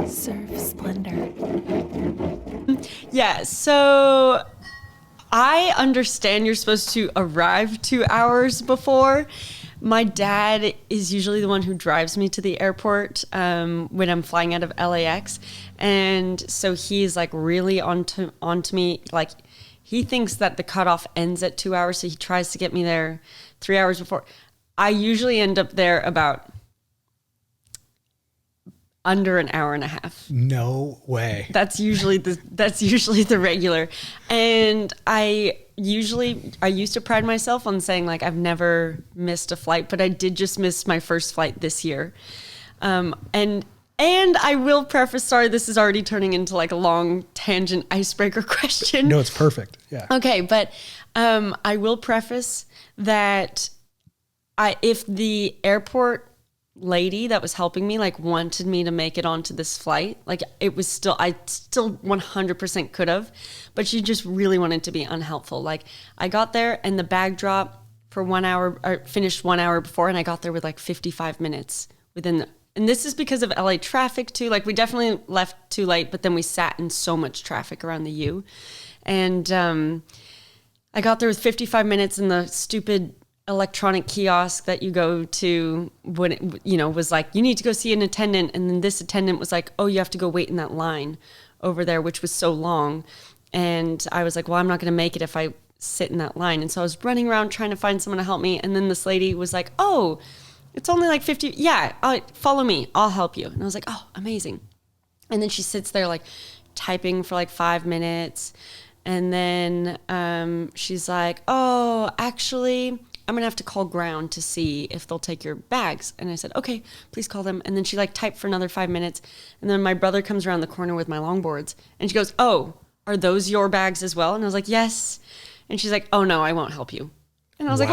Surf splendor. Yeah, so I understand you're supposed to arrive 2 hours before. My dad is usually the one who drives me to the airport when I'm flying out of LAX. And so he's like really onto me. Like he thinks that the cutoff ends at 2 hours. So he tries to get me there 3 hours before. I usually end up there about under an hour and a half. No way. That's usually the regular. And I used to pride myself on saying like I've never missed a flight, but I did just miss my first flight this year. And I will preface, sorry, this is already turning into like a long tangent icebreaker question. No, it's perfect. Yeah. Okay, but I will preface that if the airport lady that was helping me like wanted me to make it onto this flight, like I still 100% could have, but she just really wanted to be unhelpful. Like I got there and the bag drop for 1 hour, or finished 1 hour before, and I got there with like 55 minutes and this is because of LA traffic too. Like we definitely left too late, but then we sat in so much traffic around the U, and I got there with 55 minutes, and the stupid electronic kiosk that you go to when it, was like, you need to go see an attendant. And then this attendant was like, oh, you have to go wait in that line over there, which was so long. And I was like, well, I'm not going to make it if I sit in that line. And so I was running around trying to find someone to help me. And then this lady was like, oh, it's only like 50. Yeah, follow me. I'll help you. And I was like, oh, amazing. And then she sits there like typing for like 5 minutes. And then she's like, oh, actually, I'm going to have to call ground to see if they'll take your bags. And I said, okay, please call them. And then she like typed for another 5 minutes. And then my brother comes around the corner with my longboards and she goes, oh, are those your bags as well? And I was like, yes. And she's like, oh no, I won't help you. And I was like,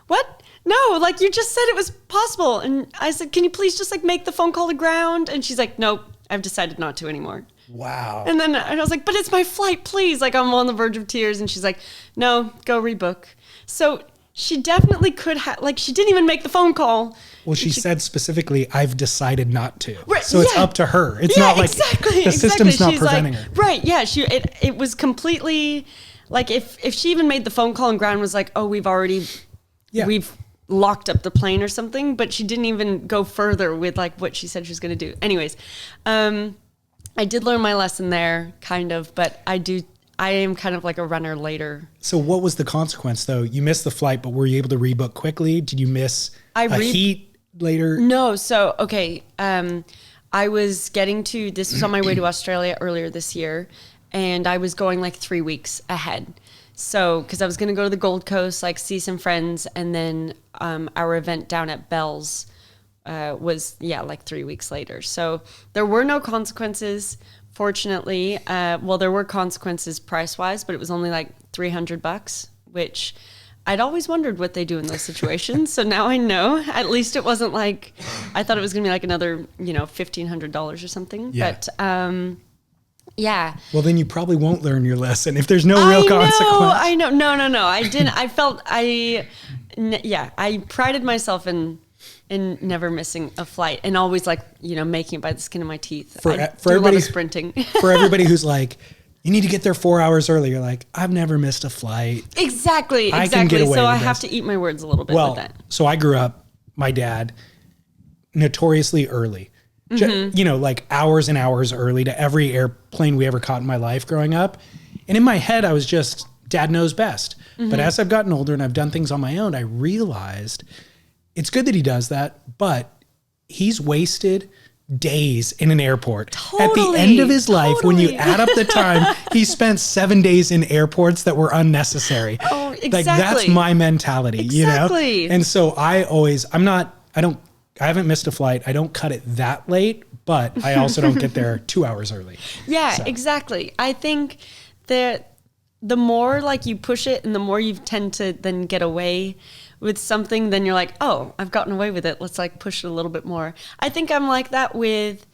what? No, like you just said it was possible. And I said, can you please just like make the phone call to ground? And she's like, nope, I've decided not to anymore. Wow. And then I was like, but it's my flight, please. Like I'm on the verge of tears. And she's like, no, go rebook. So she definitely could have, like, she didn't even make the phone call. Well, she said specifically, I've decided not to. Right, so it's up to her. It's not like the system's not preventing her. Right, yeah. It was completely, like, if she even made the phone call and ground was like, oh, we've locked up the plane or something, but she didn't even go further with, like, what she said she was going to do. Anyways, I did learn my lesson there, kind of, but I am kind of like a runner later. So what was the consequence though? You missed the flight, but were you able to rebook quickly? Did you miss a heat later? No. So, okay. I was this was on my way to Australia earlier this year, and I was going like 3 weeks ahead. So, cause I was going to go to the Gold Coast, like see some friends. And then, our event down at Bell's, was like 3 weeks later. So there were no consequences. Fortunately, there were consequences price-wise, but it was only like $300, which I'd always wondered what they do in those situations. So now I know. At least it wasn't like, I thought it was going to be like another, $1,500 or something. Yeah. But yeah. Well, then you probably won't learn your lesson if there's no real consequence. I know. No. I didn't. I felt I prided myself in never missing a flight and always like, making it by the skin of my teeth. For everybody sprinting. For everybody who's like, you need to get there 4 hours early. You're like, I've never missed a flight. Exactly. I can get away so with I this. have to eat my words a little bit with that. So I grew up, my dad, notoriously early, like hours and hours early to every airplane we ever caught in my life growing up. And in my head, I was just, dad knows best. Mm-hmm. But as I've gotten older and I've done things on my own, I realized it's good that he does that, but he's wasted days in an airport. Totally, at the end of his life, when you add up the time, he spent 7 days in airports that were unnecessary. Oh, exactly. Like that's my mentality, exactly. And so I haven't missed a flight. I don't cut it that late, but I also don't get there 2 hours early. Yeah, so. Exactly. I think that the more like you push it and the more you tend to then get away with something, then you're like, oh, I've gotten away with it. Let's like push it a little bit more. I think I'm like that with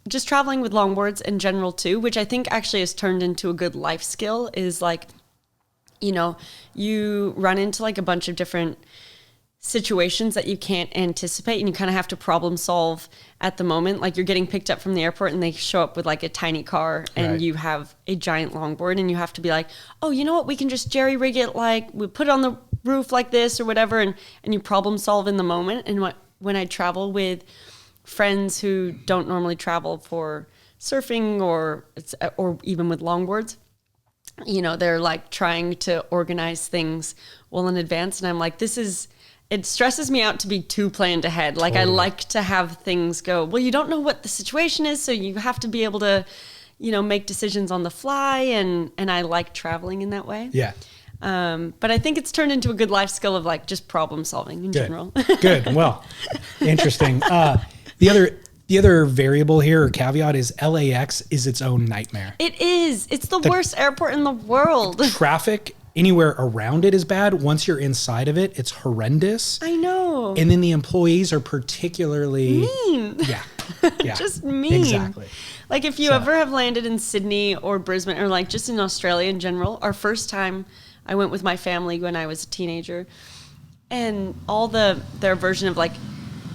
just traveling with longboards in general too, which I think actually has turned into a good life skill is like, you run into like a bunch of different situations that you can't anticipate, and you kind of have to problem solve at the moment. Like you're getting picked up from the airport and they show up with like a tiny car and you have a giant longboard, and you have to be like, oh, you know what? We can just jerry rig it. Like we put it on the roof like this or whatever. And you problem solve in the moment. And when I travel with friends who don't normally travel for surfing or even with longboards, you know, they're like trying to organize things well in advance. And I'm like, it stresses me out to be too planned ahead. Like I like to have things go, well, you don't know what the situation is. So you have to be able to, you know, make decisions on the fly. And I like traveling in that way. Yeah. But I think it's turned into a good life skill of like just problem solving in general. Good. Well, interesting. The other variable here or caveat is LAX is its own nightmare. It is. It's the worst airport in the world. Traffic anywhere around it is bad. Once you're inside of it, it's horrendous. I know. And then the employees are particularly mean. Yeah. Just mean. Exactly. Like if you ever have landed in Sydney or Brisbane or like just in Australia in general, our first time I went with my family when I was a teenager, and all their version of like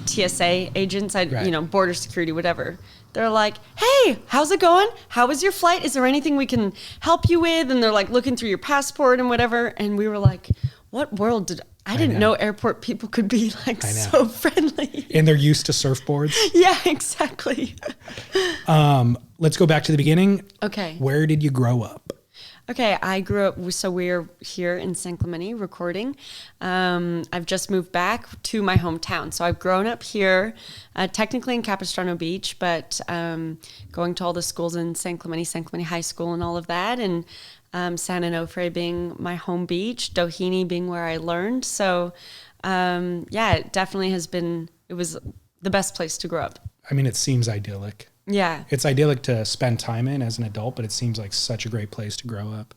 TSA agents, you know, border security, whatever. They're like, hey, how's it going? How was your flight? Is there anything we can help you with? And they're like looking through your passport and whatever. And we were like, what world I didn't know airport people could be like so friendly. And they're used to surfboards. Yeah, exactly. Let's go back to the beginning. Okay. Where did you grow up? Okay, I grew up, so we're here in 𝗪𝗪𝗺 recording. I've just moved back to my hometown. So I've grown up here, technically in Capistrano Beach, but going to all the schools in 𝗪𝗪𝗺 High School and all of that, and San Onofre being my home beach, 𝗪𝗪𝗺 being where I learned. So yeah, it definitely it was the best place to grow up. I mean, it seems idyllic. Yeah. It's idyllic to spend time in as an adult, but it seems like such a great place to grow up.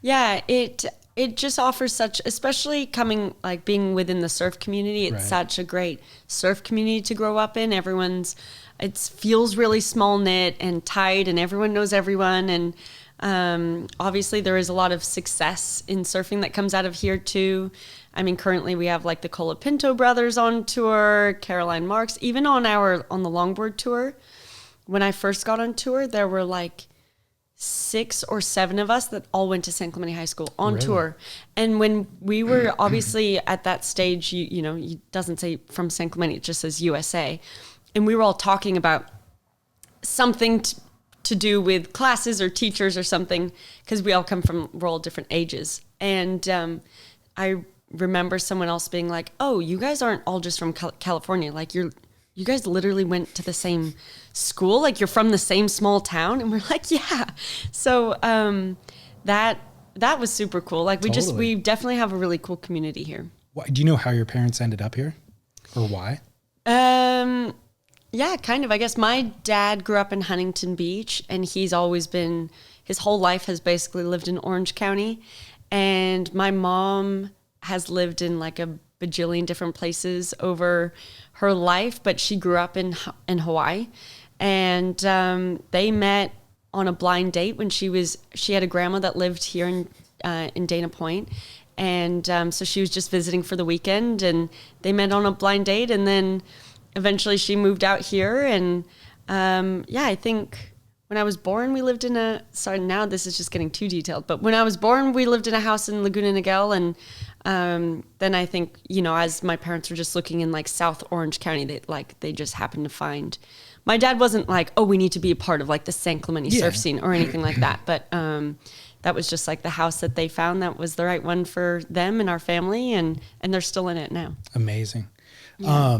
Yeah, it just offers such, especially being within the surf community, it's such a great surf community to grow up in. It feels really small knit and tight, and everyone knows everyone. And obviously there is a lot of success in surfing that comes out of here too. I mean, currently we have like the Colapinto brothers on tour, Caroline Marks, even on the longboard tour. When I first got on tour, there were like 6 or 7 of us that all went to 𝗪𝗪𝗺 High School on tour. And when we were obviously at that stage, you know, it doesn't say from 𝗪𝗪𝗺, it just says USA. And we were all talking about something to do with classes or teachers or something, because we're all different ages. And I remember someone else being like, oh, you guys aren't all just from California. Like you guys literally went to the same school, like you're from the same small town. And we're like, yeah. So that was super cool. Like we definitely have a really cool community here. Do you know how your parents ended up here or why? Yeah, kind of. I guess my dad grew up in Huntington Beach, and his whole life has basically lived in Orange County. And my mom has lived in like a bajillion different places over her life, but she grew up in Hawaii. And they met on a blind date when she had a grandma that lived here in Dana Point. And so she was just visiting for the weekend, and they met on a blind date. And then eventually she moved out here. And yeah, I think when I was born, we lived sorry, now this is just getting too detailed, but when I was born, we lived in a house in Laguna Niguel. And then I think, you know, as my parents were just looking in like South Orange County, they just happened to find. My dad wasn't like, oh, we need to be a part of like the 𝗪𝗪𝗺 surf scene or anything like that. But that was just like the house that they found that was the right one for them and our family, and they're still in it now. Amazing. Yeah.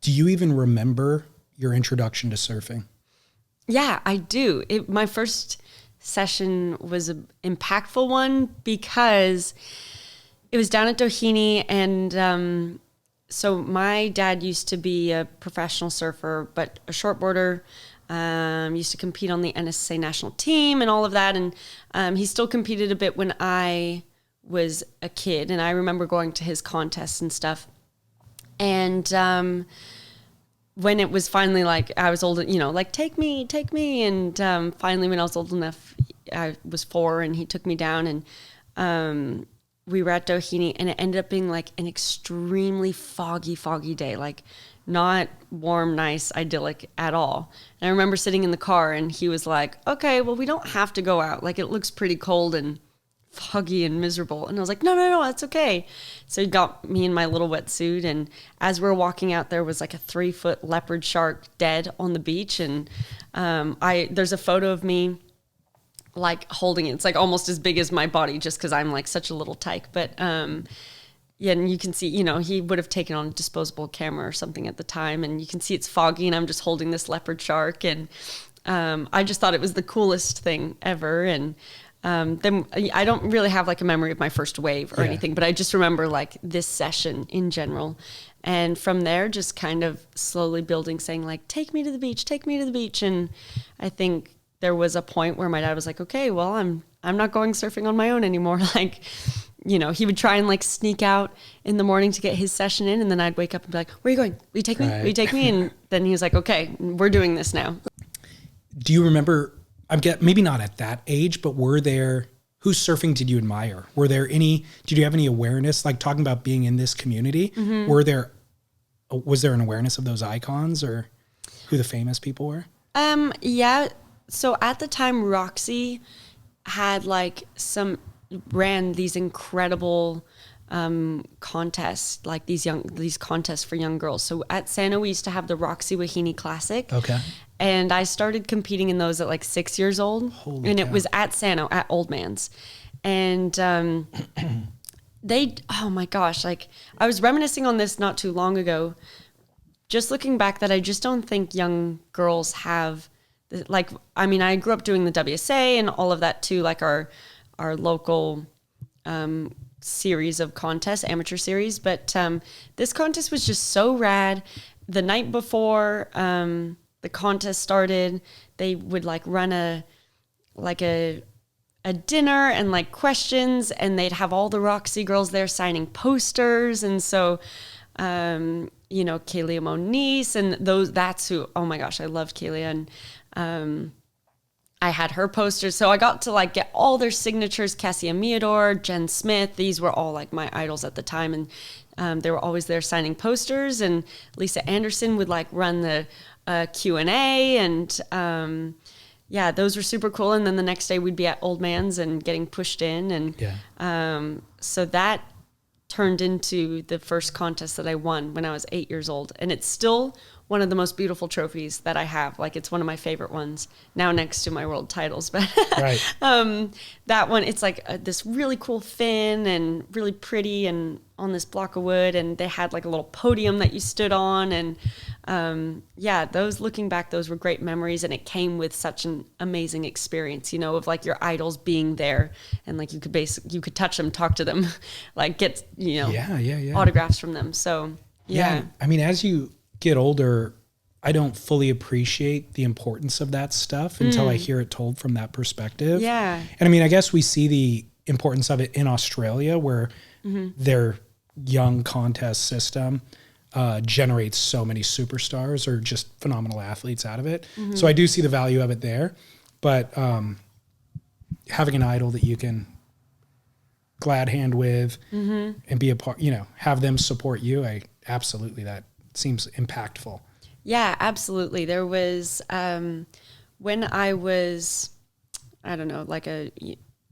Do you even remember your introduction to surfing? Yeah, I do. My first session was an impactful one because it was down at 𝗪𝗪𝗺, and so my dad used to be a professional surfer, but a shortboarder, used to compete on the NSA national team and all of that. And he still competed a bit when I was a kid. And I remember going to his contests and stuff. And when it was finally like I was old, you know, like, take me. And finally when I was old enough, I was 4 and he took me down. And we were at 𝗬𝗂𝗵𝗺, and it ended up being like an extremely foggy day, like not warm, nice, idyllic at all. And I remember sitting in the car, and he was like, okay, well, we don't have to go out. Like, it looks pretty cold and foggy and miserable. And I was like, no, that's okay. So he got me in my little wetsuit, and as we were walking out, there was like a 3-foot leopard shark dead on the beach. And there's a photo of me like holding it. It's like almost as big as my body, just because I'm like such a little tyke. But yeah, and you can see, you know, he would have taken on a disposable camera or something at the time, and you can see it's foggy, and I'm just holding this leopard shark. And I just thought it was the coolest thing ever. And then I don't really have like a memory of my first wave or anything, but I just remember like this session in general. And from there, just kind of slowly building, saying like, take me to the beach. And I think there was a point where my dad was like, okay, well, I'm not going surfing on my own anymore. Like, you know, he would try and like sneak out in the morning to get his session in. And then I'd wake up and be like, where are you going? Will you take me? Will you take me? And then he was like, okay, we're doing this now. Do you remember, maybe not at that age, but whose surfing did you admire? Did you have any awareness, like talking about being in this community? Mm-hmm. Was there an awareness of those icons or who the famous people were? Yeah. So at the time, 𝗪cie had like ran these incredible contests, like these contests for young girls. So at 𝗬𝗵, we used to have the 𝗪cie𝗂𝗵𝗺𝗃 Classic. Okay. And I started competing in those at like 6 years old. Holy and cow. It was at 𝗬𝗵, at Old Man's. And oh my gosh, like I was reminiscing on this not too long ago, just looking back, that I just don't think young girls have, like, I mean, I grew up doing the 𝗬𝗪𝗂 and all of that too, like our local series of contests, amateur series. But this contest was just so rad. The night before the contest started, they would like run a dinner and like questions, and they'd have all the 𝗪cie girls there signing posters. And so you know, 𝗬𝗪 Moniz and that's who, oh my gosh, I loved 𝗬𝗪. And I had her posters. So I got to like get all their signatures, Cassie Ameador, Jen Smith. These were all like my idols at the time. And they were always there signing posters. And Lisa Anderson would like run the Q&A. And yeah, those were super cool. And then the next day we'd be at Old Man's and getting pushed in. And so that turned into the first contest that I won when I was 8 years old. And it's still one of the most beautiful trophies that I have. Like, it's one of my favorite ones now, next to my world titles. But right. That one, it's like this really cool fin and really pretty and on this block of wood. And they had like a little podium that you stood on. And yeah, looking back, those were great memories. And it came with such an amazing experience, you know, of like your idols being there, and like you could touch them, talk to them, like get, you know, autographs from them. So yeah. I mean, as you get older, I don't fully appreciate the importance of that stuff until I hear it told from that perspective. Yeah. And I mean, I guess we see the importance of it in Australia, where their young contest system generates so many superstars or just phenomenal athletes out of it. So I do see the value of it there. But having an idol that you can glad hand with and be a part, you know, have them support you, that seems impactful. Yeah, absolutely. There was, when I was, I don't know, like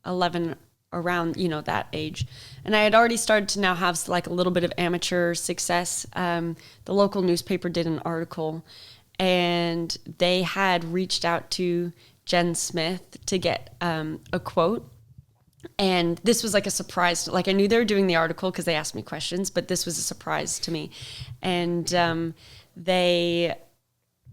11, around, you know, that age. And I had already started to now have like a little bit of amateur success. The local newspaper did an article, and they had reached out to Jen Smith to get a quote. And this was like a surprise. Like, I knew they were doing the article because they asked me questions, but this was a surprise to me. And they,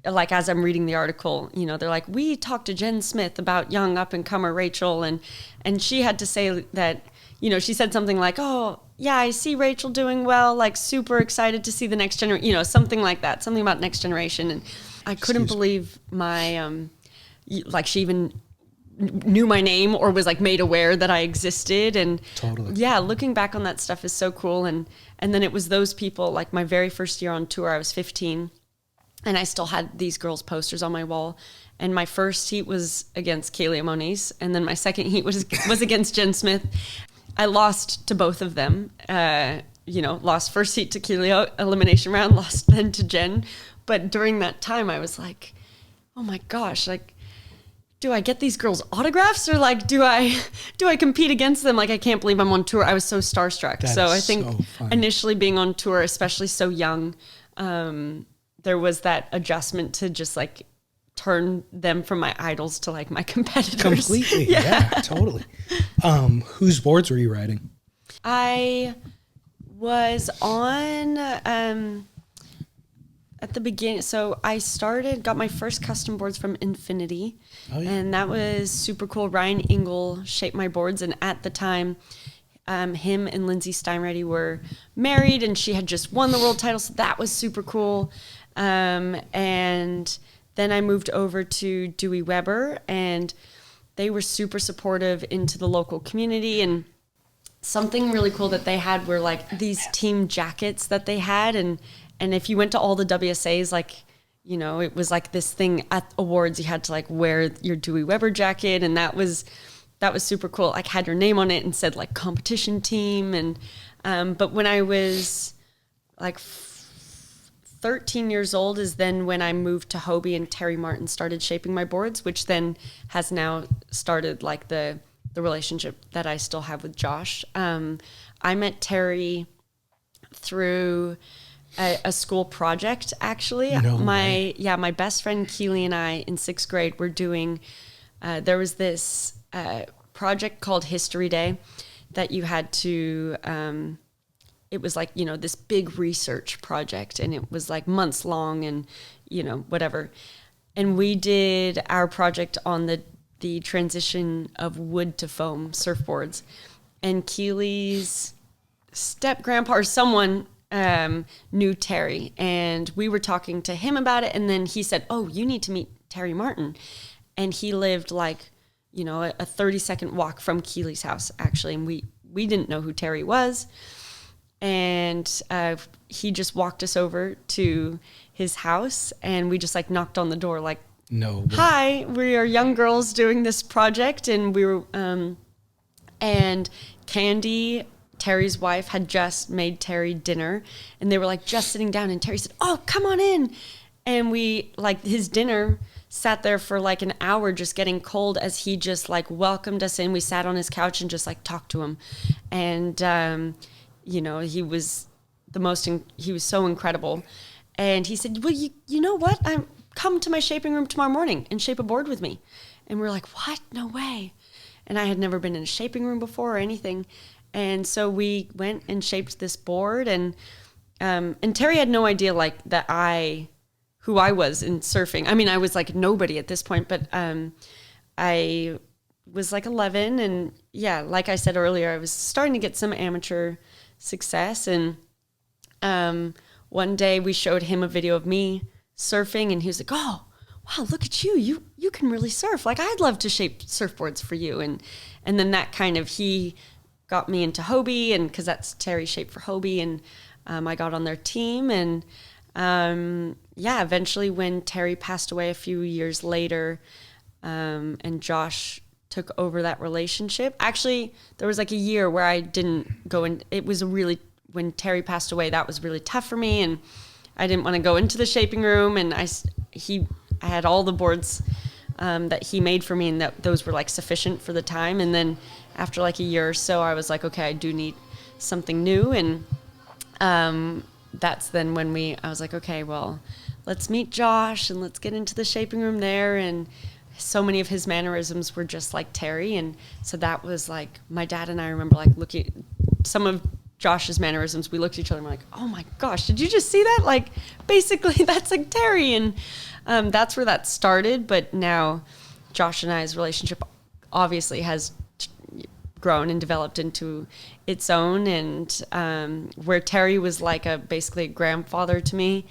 like, as I'm reading the article, you know, they're like, we talked to Jen Smith about young up-and-comer Rachael. And she had to say that, you know, she said something like, oh, yeah, I see Rachael doing well, like super excited to see the next generation, you know, something like that, something about next generation. And I couldn't believe my, like, she even knew my name or was like made aware that I existed. And totally. Yeah, looking back on that stuff is so cool. And then it was those people, like my very first year on tour, I was 15, and I still had these girls' posters on my wall. And my first heat was against 𝗬𝗪 Moniz, and then my second heat was against Jen Smith. I lost to both of them. Lost first heat to Keely elimination round, lost then to Jen. But during that time, I was like, oh my gosh, like, do I get these girls autographs or like, do I compete against them? Like, I can't believe I'm on tour. I was so starstruck. So I think initially being on tour, especially so young, there was that adjustment to just like turn them from my idols to like my competitors. Completely. Yeah, totally. Whose boards were you riding? I was on, at the beginning, so I got my first custom boards from Infinity, and that was super cool. Ryan Engel shaped my boards, and at the time, him and Lindsay Steinready were married, and she had just won the world title, so that was super cool. And then I moved over to Dewey Weber, and they were super supportive into the local community, and something really cool that they had were like these team jackets that they had, and if you went to all the WSAs, like, you know, it was like this thing at awards, you had to like wear your Dewey Weber jacket, and that was super cool. Like, had your name on it and said like competition team. And but when I was like 13 years old is then when I moved to Hobie, and Terry Martin started shaping my boards, which then has now started like the relationship that I still have with Josh. I met Terry through a school project, actually. My best friend Keely and I in 6th grade were doing, there was this project called History Day that you had to, it was like, you know, this big research project, and it was like months long and, you know, whatever. And we did our project on the transition of wood to foam surfboards. And Keely's step-grandpa or someone knew Terry, and we were talking to him about it, and then he said, oh, you need to meet Terry Martin. And he lived like, you know, a 30-second walk from Keely's house, actually, and we didn't know who Terry was. And he just walked us over to his house, and we just like knocked on the door like, no, hi, we are young girls doing this project. And we were and Candy, Terry's wife, had just made Terry dinner, and they were like just sitting down, and Terry said, oh, come on in. And we, like, his dinner sat there for like an hour just getting cold as he just like welcomed us in. We sat on his couch and just like talked to him. And you know, he was he was so incredible. And he said, well, you know what? Come to my shaping room tomorrow morning and shape a board with me. And we're like, what? No way. And I had never been in a shaping room before or anything. And so we went and shaped this board, and Terry had no idea like who I was in surfing. I mean, I was like nobody at this point, but I was like 11, and yeah, like I said earlier, I was starting to get some amateur success. And one day we showed him a video of me surfing, and he was like, oh, wow, look at you. You can really surf. Like, I'd love to shape surfboards for you. And then that kind of, he got me into Hobie, and because that's Terry shaped for Hobie, and I got on their team. And eventually when Terry passed away a few years later, and Josh took over that relationship. Actually, there was like a year where I didn't go in. It was when Terry passed away, that was really tough for me, and I didn't want to go into the shaping room. And I had all the boards that he made for me, and those were like sufficient for the time. And then after like a year or so, I was like, okay, I do need something new. And that's then when I was like, okay, well, let's meet Josh and let's get into the shaping room there. And so many of his mannerisms were just like Terry. And so that was like, my dad and I remember like looking at some of Josh's mannerisms. We looked at each other and we're like, oh my gosh, did you just see that? Like, basically that's like Terry. And that's where that started. But now Josh and I's relationship obviously has grown and developed into its own. And where Terry was like basically a grandfather to me,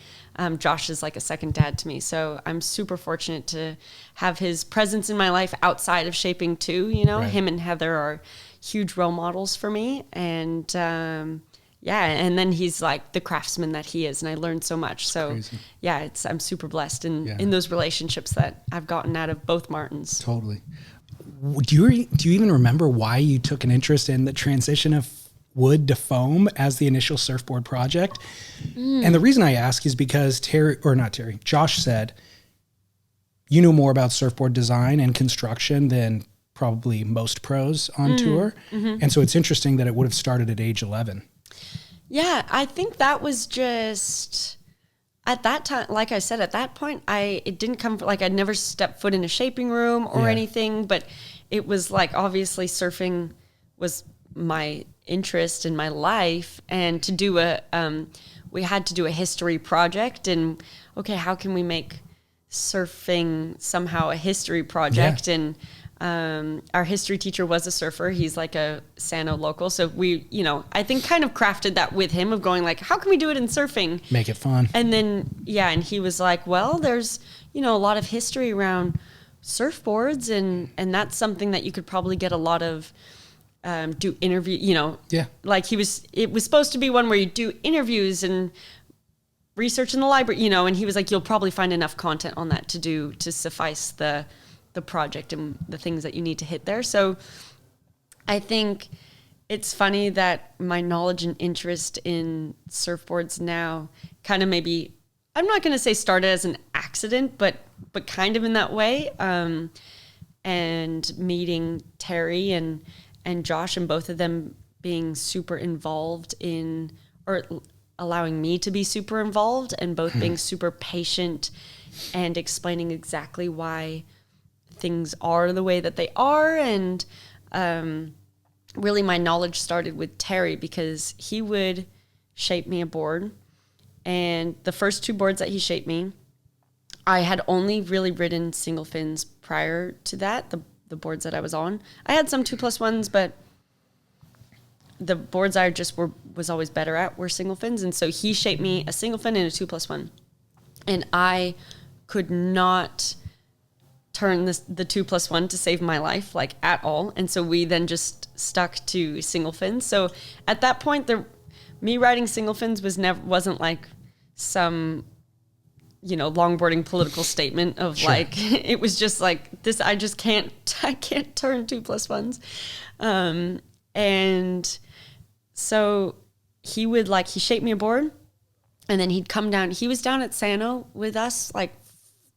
Josh is like a second dad to me. So I'm super fortunate to have his presence in my life outside of shaping too. You know, right. Him and Heather are huge role models for me. And and then he's like the craftsman that he is, and I learned so much. So yeah, I'm super blessed in those relationships that I've gotten out of both Martins. Totally. Do you even remember why you took an interest in the transition of wood to foam as the initial surfboard project? And the reason I ask is because Josh said, you know more about surfboard design and construction than probably most pros on tour. And so it's interesting that it would have started at age 11. Yeah, I think that was just at that time. Like I said, at that point, it didn't come like I'd never stepped foot in a shaping room or anything, but it was like obviously surfing was my interest in my life, and to do we had to do a history project, and okay, how can we make surfing somehow a history project? And our history teacher was a surfer. He's like a Sano local. So we, I think kind of crafted that with him of going like, how can we do it in surfing? Make it fun. And then, and he was like, well, there's, a lot of history around surfboards, and that's something that you could probably get a lot of, do interview, like it was supposed to be one where you do interviews and research in the library, and he was like, you'll probably find enough content on that to suffice the project and the things that you need to hit there. So I think it's funny that my knowledge and interest in surfboards now kind of maybe, I'm not going to say started as an accident, but kind of in that way. And meeting Terry and Josh, and both of them being super involved or allowing me to be super involved, and both being super patient and explaining exactly why things are the way that they are. And really my knowledge started with Terry, because he would shape me a board, and the first 2 boards that he shaped me, I had only really ridden single fins prior to that, the boards that I was on. I had some 2+1s, but the boards I just was always better at were single fins. And so he shaped me a single fin and a 2+1, and I could not turn the 2+1 to save my life, like at all. And so we then just stuck to single fins. So at that point, me riding single fins wasn't like some, longboarding political statement of like, it was just like this, I can't turn 2+1s. And so he shaped me a board, and then he'd come down. He was down at Sano with us like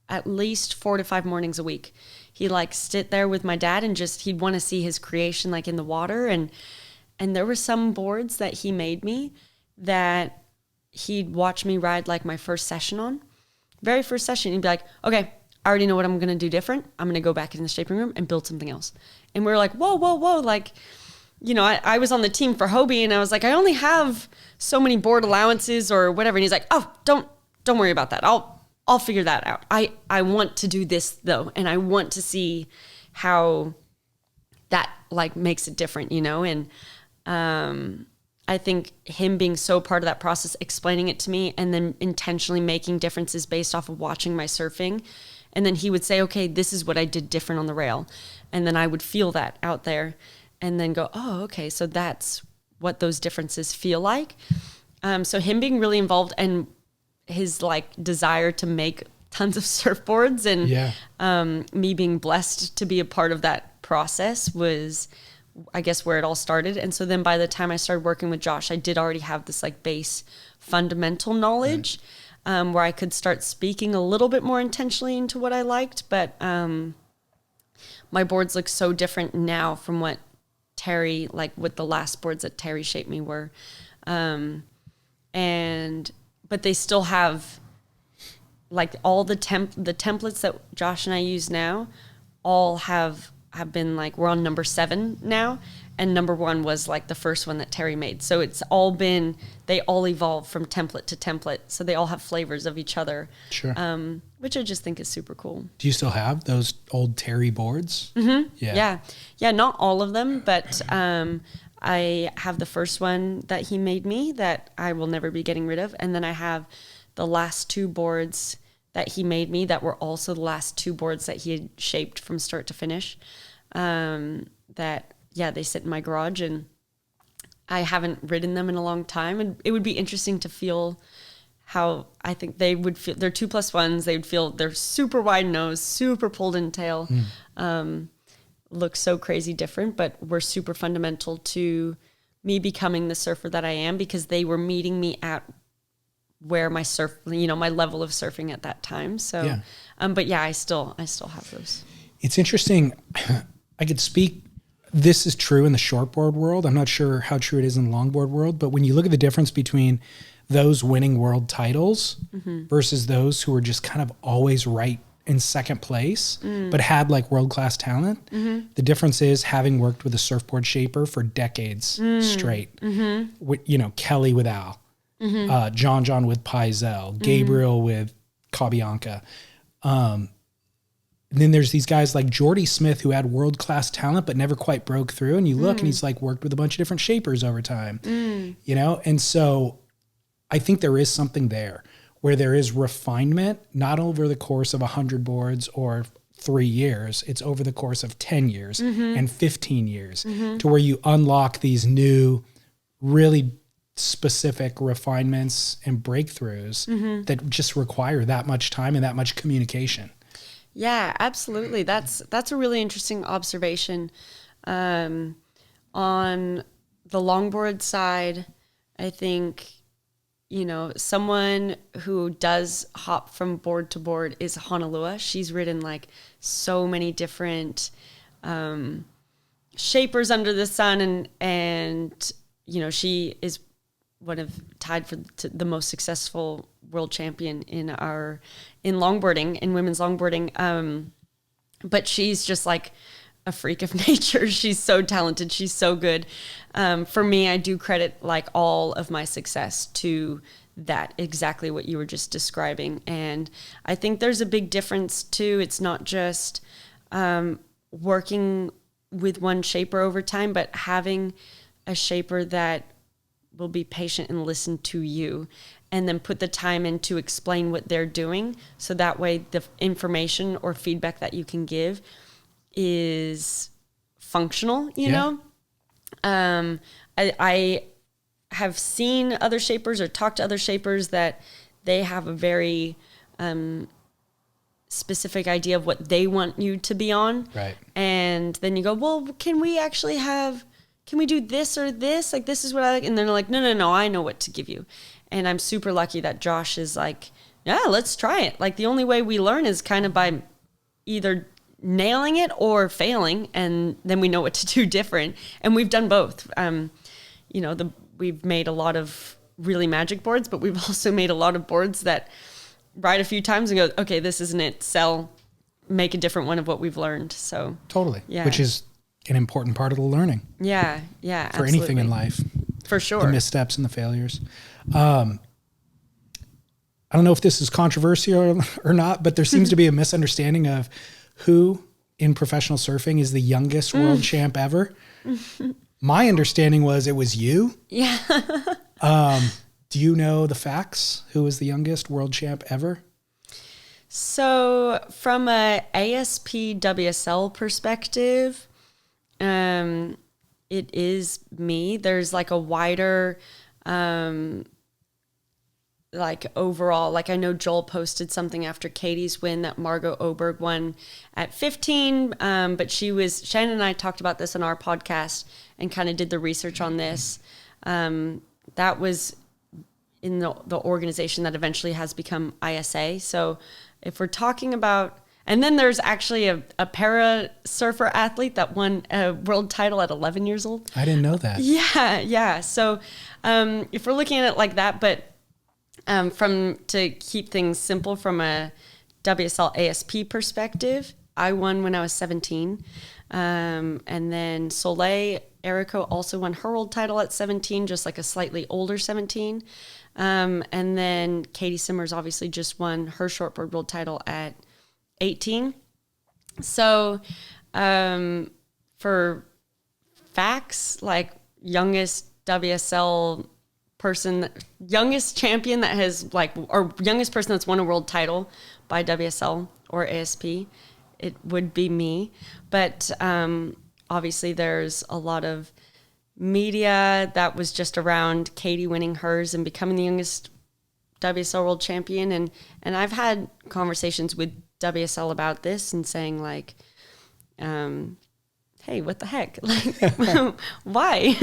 at least 4 to 5 mornings a week. He'd like sit there with my dad, and he'd want to see his creation like in the water. And there were some boards that he made me that he'd watch me ride like my first session on. Very first session, he'd be like, okay, I already know what I'm going to do different. I'm going to go back in the shaping room and build something else. And we were like, whoa. Like, I was on the team for Hobie, and I was like, I only have so many board allowances or whatever. And he's like, oh, don't worry about that. I'll figure that out. I want to do this though. And I want to see how that like makes it different, and, I think him being so part of that process, explaining it to me, and then intentionally making differences based off of watching my surfing. And then he would say, okay, this is what I did different on the rail. And then I would feel that out there and then go, oh, okay, so that's what those differences feel like. So him being really involved, and his like desire to make tons of surfboards, and me being blessed to be a part of that process was, I guess, where it all started. And so then by the time I started working with Josh, I did already have this like base fundamental knowledge, where I could start speaking a little bit more intentionally into what I liked. But my boards look so different now from what Terry, like with the last boards that Terry shaped me were. But they still have like all the templates that Josh and I use now all have been like, we're on number 7 now, and number 1 was like the first one that Terry made. So it's all been, they all evolve from template to template. So they all have flavors of each other. Sure. Which I just think is super cool. Do you still have those old Terry boards? Mm-hmm. Yeah. Not all of them, but I have the first one that he made me that I will never be getting rid of. And then I have the last 2 boards that he made me that were also the last 2 boards that he had shaped from start to finish. They sit in my garage, and I haven't ridden them in a long time. And it would be interesting to feel how I think they would feel. They're 2+1s. They would feel they're super wide nose, super pulled in tail. look so crazy different, but were super fundamental to me becoming the surfer that I am, because they were meeting me at where my my level of surfing at that time. So, but yeah, I still have those. It's interesting. I could speak. This is true in the shortboard world. I'm not sure how true it is in the longboard world, but when you look at the difference between those winning world titles versus those who were just kind of always right in second place, but had like world-class talent, the difference is having worked with a surfboard shaper for decades straight, with, Kelly with Al, John with 𝗬𝗄𝗃𝗀, Gabriel with 𝗂𝗵𝗵𝗺𝗀. And then there's these guys like Jordy Smith who had world-class talent but never quite broke through. And you look and he's like worked with a bunch of different shapers over time, And so I think there is something there where there is refinement, not over the course of 100 boards or 3 years. It's over the course of 10 years and 15 years to where you unlock these new, really specific refinements and breakthroughs that just require that much time and that much communication. Yeah, absolutely. That's a really interesting observation. On the longboard side, I think, someone who does hop from board to board is Honolua. She's ridden like so many different shapers under the sun, and she is tied for the most successful world champion in longboarding, in women's longboarding. But she's just like a freak of nature. She's so talented. She's so good. For me, I do credit like all of my success to that, exactly what you were just describing. And I think there's a big difference too. It's not just working with one shaper over time, but having a shaper that will be patient and listen to you, and then put the time in to explain what they're doing. So that way the information or feedback that you can give is functional, you know? I have seen other shapers or talked to other shapers that they have a very specific idea of what they want you to be on. Right. And then you go, well, can we do this or this? Like, this is what I like. And they're like, no, I know what to give you. And I'm super lucky that Josh is like, yeah, let's try it. Like, the only way we learn is kind of by either nailing it or failing, and then we know what to do different. And we've done both. We've made a lot of really magic boards, but we've also made a lot of boards that ride a few times and go, okay, this isn't it. Make a different one of what we've learned. So totally. Yeah. Which is an important part of the learning. Yeah. For Absolutely. anything in life. For sure. The missteps and the failures. I don't know if this is controversial or not, but there seems to be a misunderstanding of who in professional surfing is the youngest world champ ever. My understanding was it was you. Yeah. Do you know the facts? Who is the youngest world champ ever? So from a 𝗬𝗵𝗺𝗪𝗀 perspective, it is me. There's like a wider, like overall, like I know Joel posted something after Katie's win that Margot Oberg won at 15. But Shannon and I talked about this on our podcast and kind of did the research on this. That was in the organization that eventually has become ISA. So if we're talking about, and then there's actually a para surfer athlete that won a world title at 11 years old. I didn't know that. Yeah. So if we're looking at it like that, but to keep things simple from a WSL ASP perspective, I won when I was 17. And then Soleil Erico also won her world title at 17, just like a slightly older 17. And then Katie Simmers obviously just won her shortboard world title at 18. So for facts, like youngest WSL person, youngest champion that has or youngest person that's won a world title by WSL or ASP, it would be me. But obviously there's a lot of media that was just around Katie winning hers and becoming the youngest WSL world champion. And I've had conversations with WSL about this and saying like, hey, what the heck? Like, why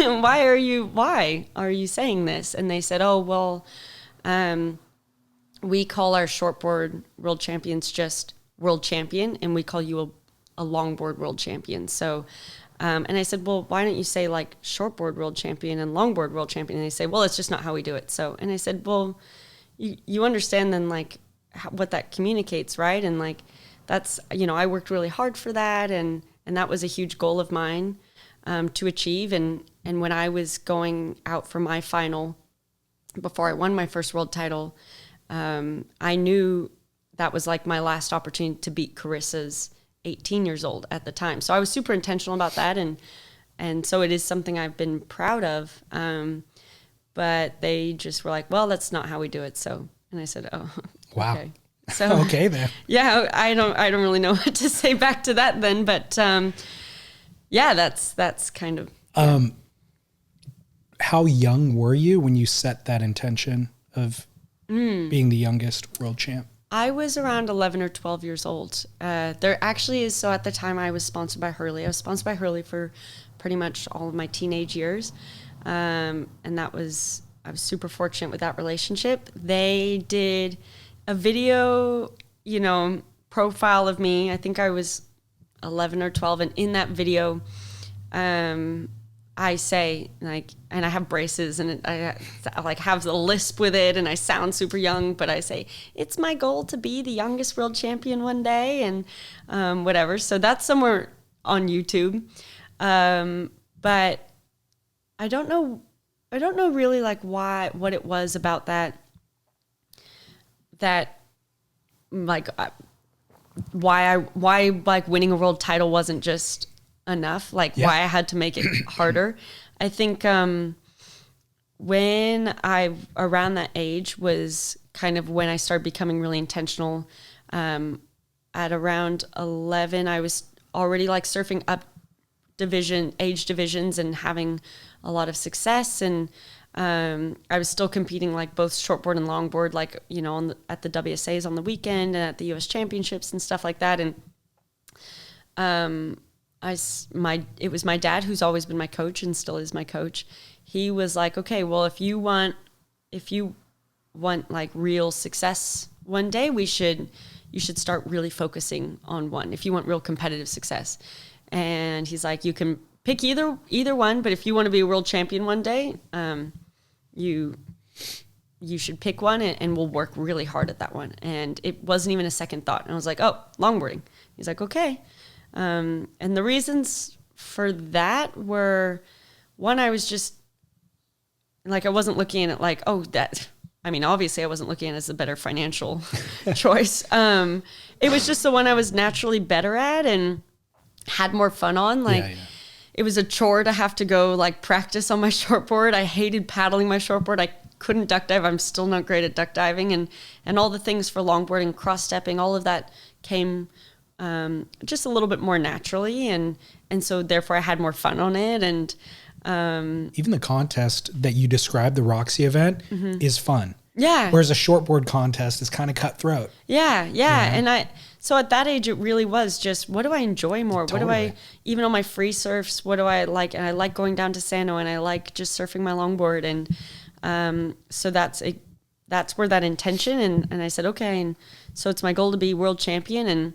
are you saying this? And they said, oh, well, we call our shortboard world champions just world champion, and we call you a longboard world champion. So, and I said, well, why don't you say like shortboard world champion and longboard world champion? And they say, well, it's just not how we do it. So, and I said, well, you understand then like what that communicates, right? And like, that's, I worked really hard for that. And that was a huge goal of mine, to achieve. And when I was going out for my final, before I won my first world title, I knew that was like my last opportunity to beat Carissa's 18 years old at the time. So I was super intentional about that. And so it is something I've been proud of. But they just were like, well, that's not how we do it. So, and I said, oh, wow. Okay. So, okay then. Yeah, I don't really know what to say back to that then, but, yeah, that's kind of. Yeah. How young were you when you set that intention of being the youngest world champ? I was around 11 or 12 years old. There actually is, so at the time I was sponsored by 𝗪𝗺. I was sponsored by 𝗪𝗺 for pretty much all of my teenage years. And I was super fortunate with that relationship. They did a video, profile of me. I think I was 11 or 12. And in that video, I say like, and I have braces and I like have the lisp with it and I sound super young, but I say, it's my goal to be the youngest world champion one day and, whatever. So that's somewhere on YouTube. But I don't know really like what it was about that like, why like winning a world title wasn't just enough, like why I had to make it harder. I think when I around that age was kind of when I started becoming really intentional. At around 11, I was already like surfing up age divisions and having a lot of success, and I was still competing like both shortboard and longboard, like at the WSAs on the weekend and at the US championships and stuff like that. And it was my dad, who's always been my coach and still is my coach. He was like, okay, well, if you want like real success one day, you should start really focusing on one if you want real competitive success. And he's like, you can pick either one, but if you want to be a world champion one day, you should pick one and we'll work really hard at that one. And it wasn't even a second thought. And I was like, oh, longboarding. He's like, okay. And the reasons for that were, one, I was just like, I wasn't looking at it like, obviously I wasn't looking at it as a better financial choice. It was just the one I was naturally better at and had more fun on. Like, it was a chore to have to go like practice on my shortboard. I hated paddling my shortboard. I couldn't duck dive. I'm still not great at duck diving, and all the things for longboarding, cross stepping, all of that came just a little bit more naturally, and so therefore I had more fun on it. And even the contest that you described, the 𝗪𝗁𝗄 event, is fun. Yeah. Whereas a shortboard contest is kind of cutthroat. Yeah. And so at that age, it really was just, what do I enjoy more? Totally. What do I, even on my free surfs, what do I like? And I like going down to Sano, and I like just surfing my longboard. And so that's where that intention, and I said, okay. And so it's my goal to be world champion.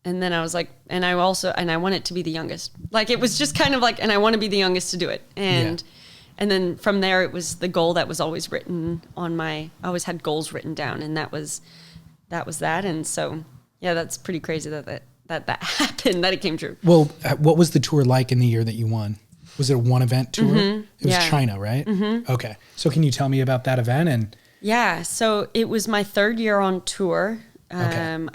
And then I was like, and I want it to be the youngest. Like, it was just kind of like, and I want to be the youngest to do it. And then from there, it was the goal that was always written on I always had goals written down, and that was that. And so, yeah, that's pretty crazy that happened, that it came true. Well, what was the tour like in the year that you won? Was it a one event tour? It was China, right? Okay. So can you tell me about that event? And yeah, so it was my third year on tour. Okay.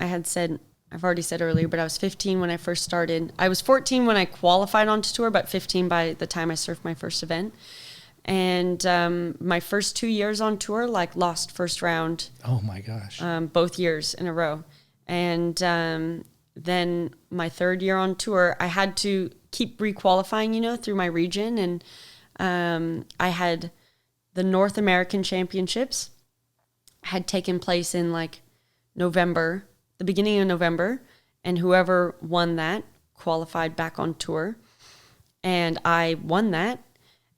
I've already said earlier, but I was 15 when I first started. I was 14 when I qualified onto tour, but 15 by the time I surfed my first event. And my first 2 years on tour, like, lost first round. Oh my gosh. Both years in a row. And then my third year on tour, I had to keep re-qualifying, through my region. And I had the North American Championships had taken place in like November, the beginning of November. And whoever won that qualified back on tour. And I won that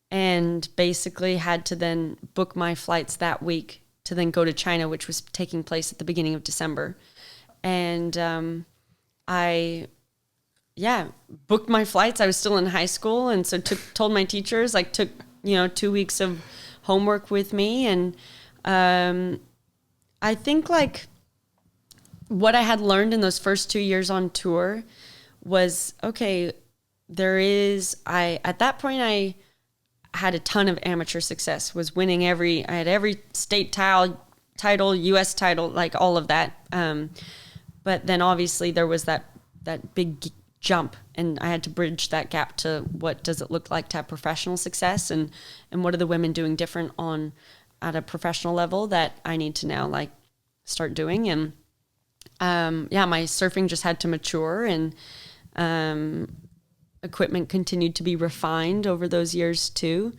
and basically had to then book my flights that week to then go to China, which was taking place at the beginning of December. And I booked my flights. I was still in high school. And so told my teachers, like took, 2 weeks of homework with me. And I think like what I had learned in those first 2 years on tour was, okay, at that point I had a ton of amateur success, was winning I had every state title, US title, like all of that. But then obviously there was that big jump, and I had to bridge that gap to what does it look like to have professional success, and what are the women doing different at a professional level that I need to now like start doing. And my surfing just had to mature, and equipment continued to be refined over those years too.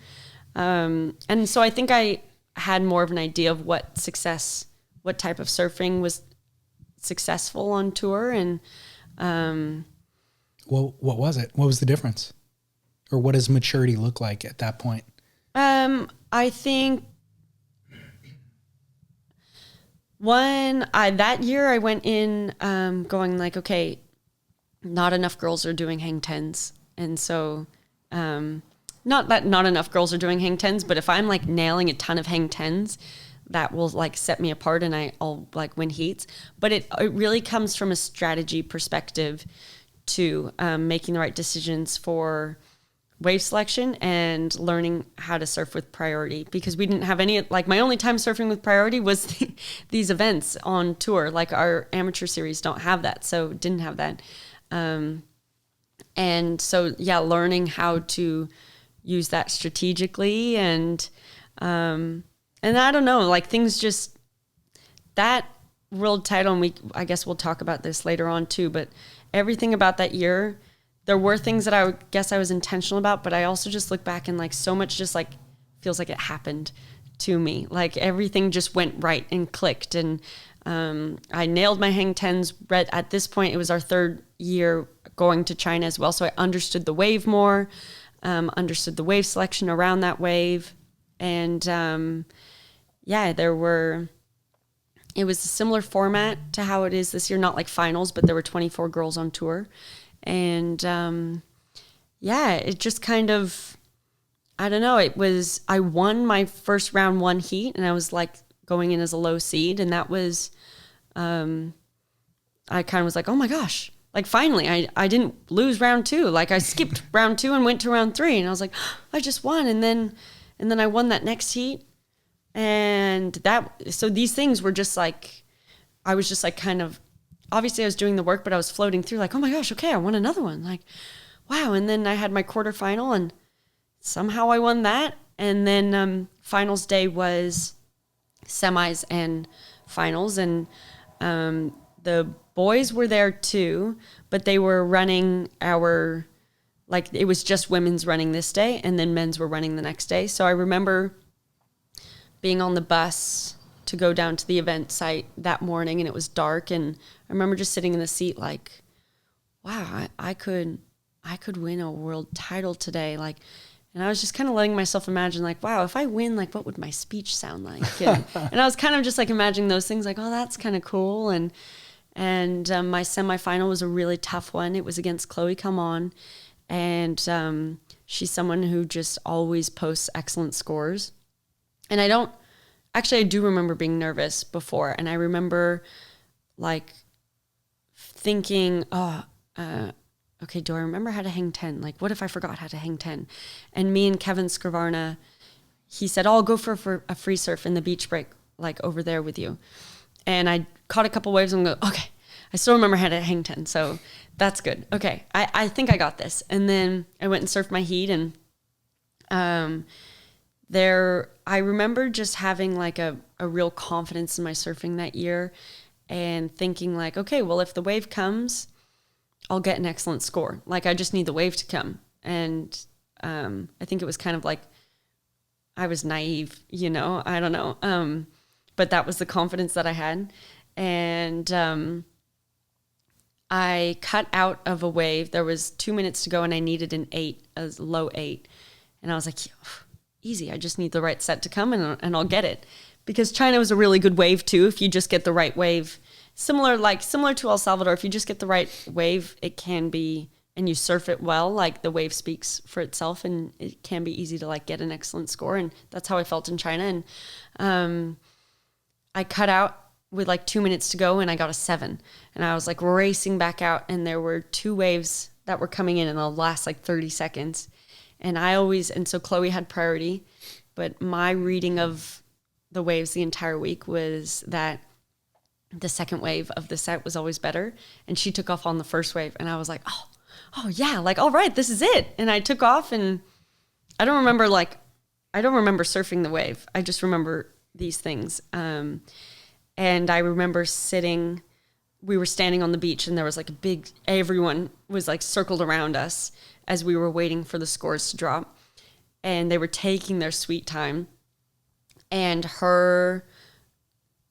And so I think I had more of an idea of what type of surfing was successful on tour. And well, what was it? What was the difference? Or what does maturity look like at that point? I think that year I went in going like, okay, not enough girls are doing hang tens. And so, not that not enough girls are doing hang tens, but if I'm like nailing a ton of hang tens, that will like set me apart and I'll like win heats. But it really comes from a strategy perspective to making the right decisions for wave selection and learning how to surf with priority, because we didn't have any, like my only time surfing with priority was these events on tour. Like our amateur series don't have that, so didn't have that. And so, learning how to use that strategically and I don't know, like things just, that world title, and I guess we'll talk about this later on too, but everything about that year, there were things that I would guess I was intentional about, but I also just look back and like so much just like feels like it happened to me. Like everything just went right and clicked, and I nailed my hang tens. At this point, it was our third year going to China as well, so I understood the wave more, understood the wave selection around that wave, and it was a similar format to how it is this year, not like finals, but there were 24 girls on tour. And it just kind of, I don't know, I won my first round one heat, and I was like going in as a low seed. And that was, I kind of was like, oh my gosh, like finally I didn't lose round two. Like I skipped round two and went to round three, and I was like, oh, I just won. And then I won that next heat. And so these things were just like, I was just like kind of, obviously I was doing the work, but I was floating through like, oh my gosh, okay, I won another one. Like, wow. And then I had my quarterfinal, and somehow I won that. And then finals day was semis and finals. And the boys were there too, but they were running it was just women's running this day, and then men's were running the next day. So I remember being on the bus to go down to the event site that morning, and it was dark, and I remember just sitting in the seat like, wow, I could win a world title today. Like, and I was just kind of letting myself imagine like, wow, if I win, like what would my speech sound like? And I was kind of just like imagining those things like, oh, that's kind of cool. And my semifinal was a really tough one. It was against 𝗬𝗂𝗵𝗵𝗲𝗀, and she's someone who just always posts excellent scores. And I do remember being nervous before. And I remember like thinking, okay, do I remember how to hang 10? Like, what if I forgot how to hang 10? And me and 𝗪𝗵𝗺𝗀𝗀𝗀, he said, oh, I'll go for a free surf in the beach break, like over there with you. And I caught a couple waves and go, okay, I still remember how to hang 10. So that's good. Okay, I think I got this. And then I went and surfed my heat, and I remember just having like a real confidence in my surfing that year, and thinking like, okay, well, if the wave comes, I'll get an excellent score. Like I just need the wave to come. And I think it was kind of like I was naive, I don't know. But that was the confidence that I had. And I cut out of a wave. There was 2 minutes to go and I needed an 8, a low 8. And I was like, easy. I just need the right set to come and I'll get it. Because China was a really good wave too. If you just get the right wave, similar to El Salvador, if you just get the right wave, it can be, and you surf it well, like the wave speaks for itself and it can be easy to like get an excellent score. And that's how I felt in China. And I cut out with like 2 minutes to go and I got a 7. And I was like racing back out and there were 2 waves that were coming in the last like 30 seconds. And so Chloe had priority, but my reading of the waves the entire week was that the second wave of the set was always better. And she took off on the first wave and I was like, oh yeah, like, all right, this is it. And I took off and I don't remember surfing the wave. I just remember these things. And I remember we were standing on the beach and there was like everyone was like circled around us as we were waiting for the scores to drop. And they were taking their sweet time. And her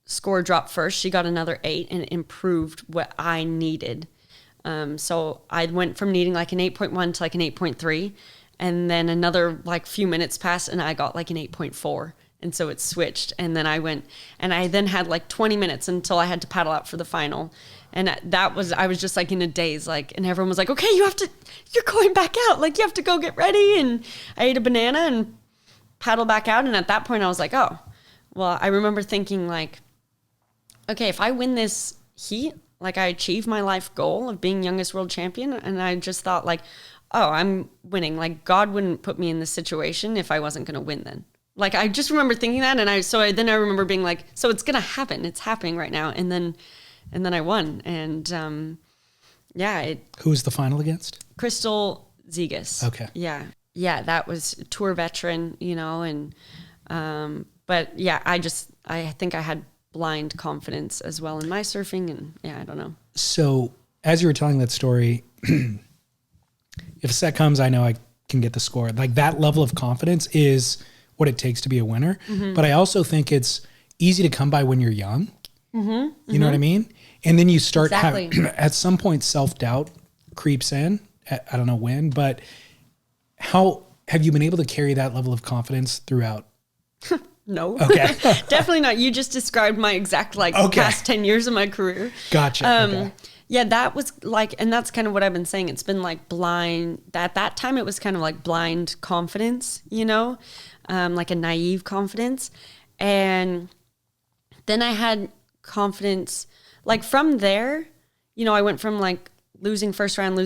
score dropped first. She got another 8 and it improved what I needed. So I went from needing like an 8.1 to like an 8.3. And then another like few minutes passed and I got like an 8.4. And so it switched. And then I went, and I then had like 20 minutes until I had to paddle out for the final. And I was just like in a daze, like, and everyone was like, okay, you're going back out. Like you have to go get ready. And I ate a banana and paddled back out. And at that point I was like, oh, well, I remember thinking like, okay, if I win this heat, like I achieved my life goal of being youngest world champion. And I just thought like, oh, I'm winning. Like God wouldn't put me in this situation if I wasn't going to win then. Like, I just remember thinking that. And I remember being like, so it's going to happen. It's happening right now. And then I won. And, yeah. Who was the final against? Rachael Tilly. Okay. Yeah. Yeah. That was a tour veteran, and, but yeah, I think I had blind confidence as well in my surfing. And yeah, I don't know. So as you were telling that story, if a set comes, I know I can get the score. Like that level of confidence is what it takes to be a winner. Mm-hmm. But I also think it's easy to come by when you're young. Mm-hmm. You know what I mean? And then you start at some point, self-doubt creeps in. I don't know when, but how have you been able to carry that level of confidence throughout? No. Okay. Definitely not. You just described my exact past 10 years of my career. Gotcha. Okay. Yeah, that was like, and that's kind of what I've been saying. It's been like blind. At that time, it was kind of like blind confidence, like a naive confidence. And then I had confidence, like from there, I went from like losing first round,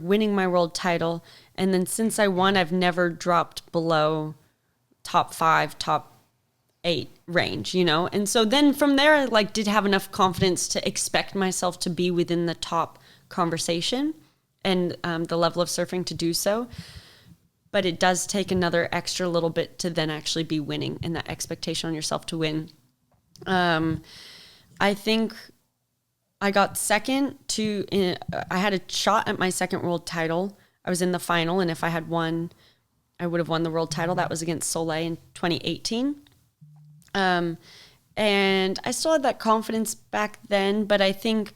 winning my world title. And then since I won, I've never dropped below top 5, top 8 range, And so then from there, I did have enough confidence to expect myself to be within the top conversation and the level of surfing to do so. But it does take another extra little bit to then actually be winning and that expectation on yourself to win. I think I got second I had a shot at my second world title. I was in the final, and if I had won, I would have won the world title. That was against Soleil in 2018. And I still had that confidence back then, but I think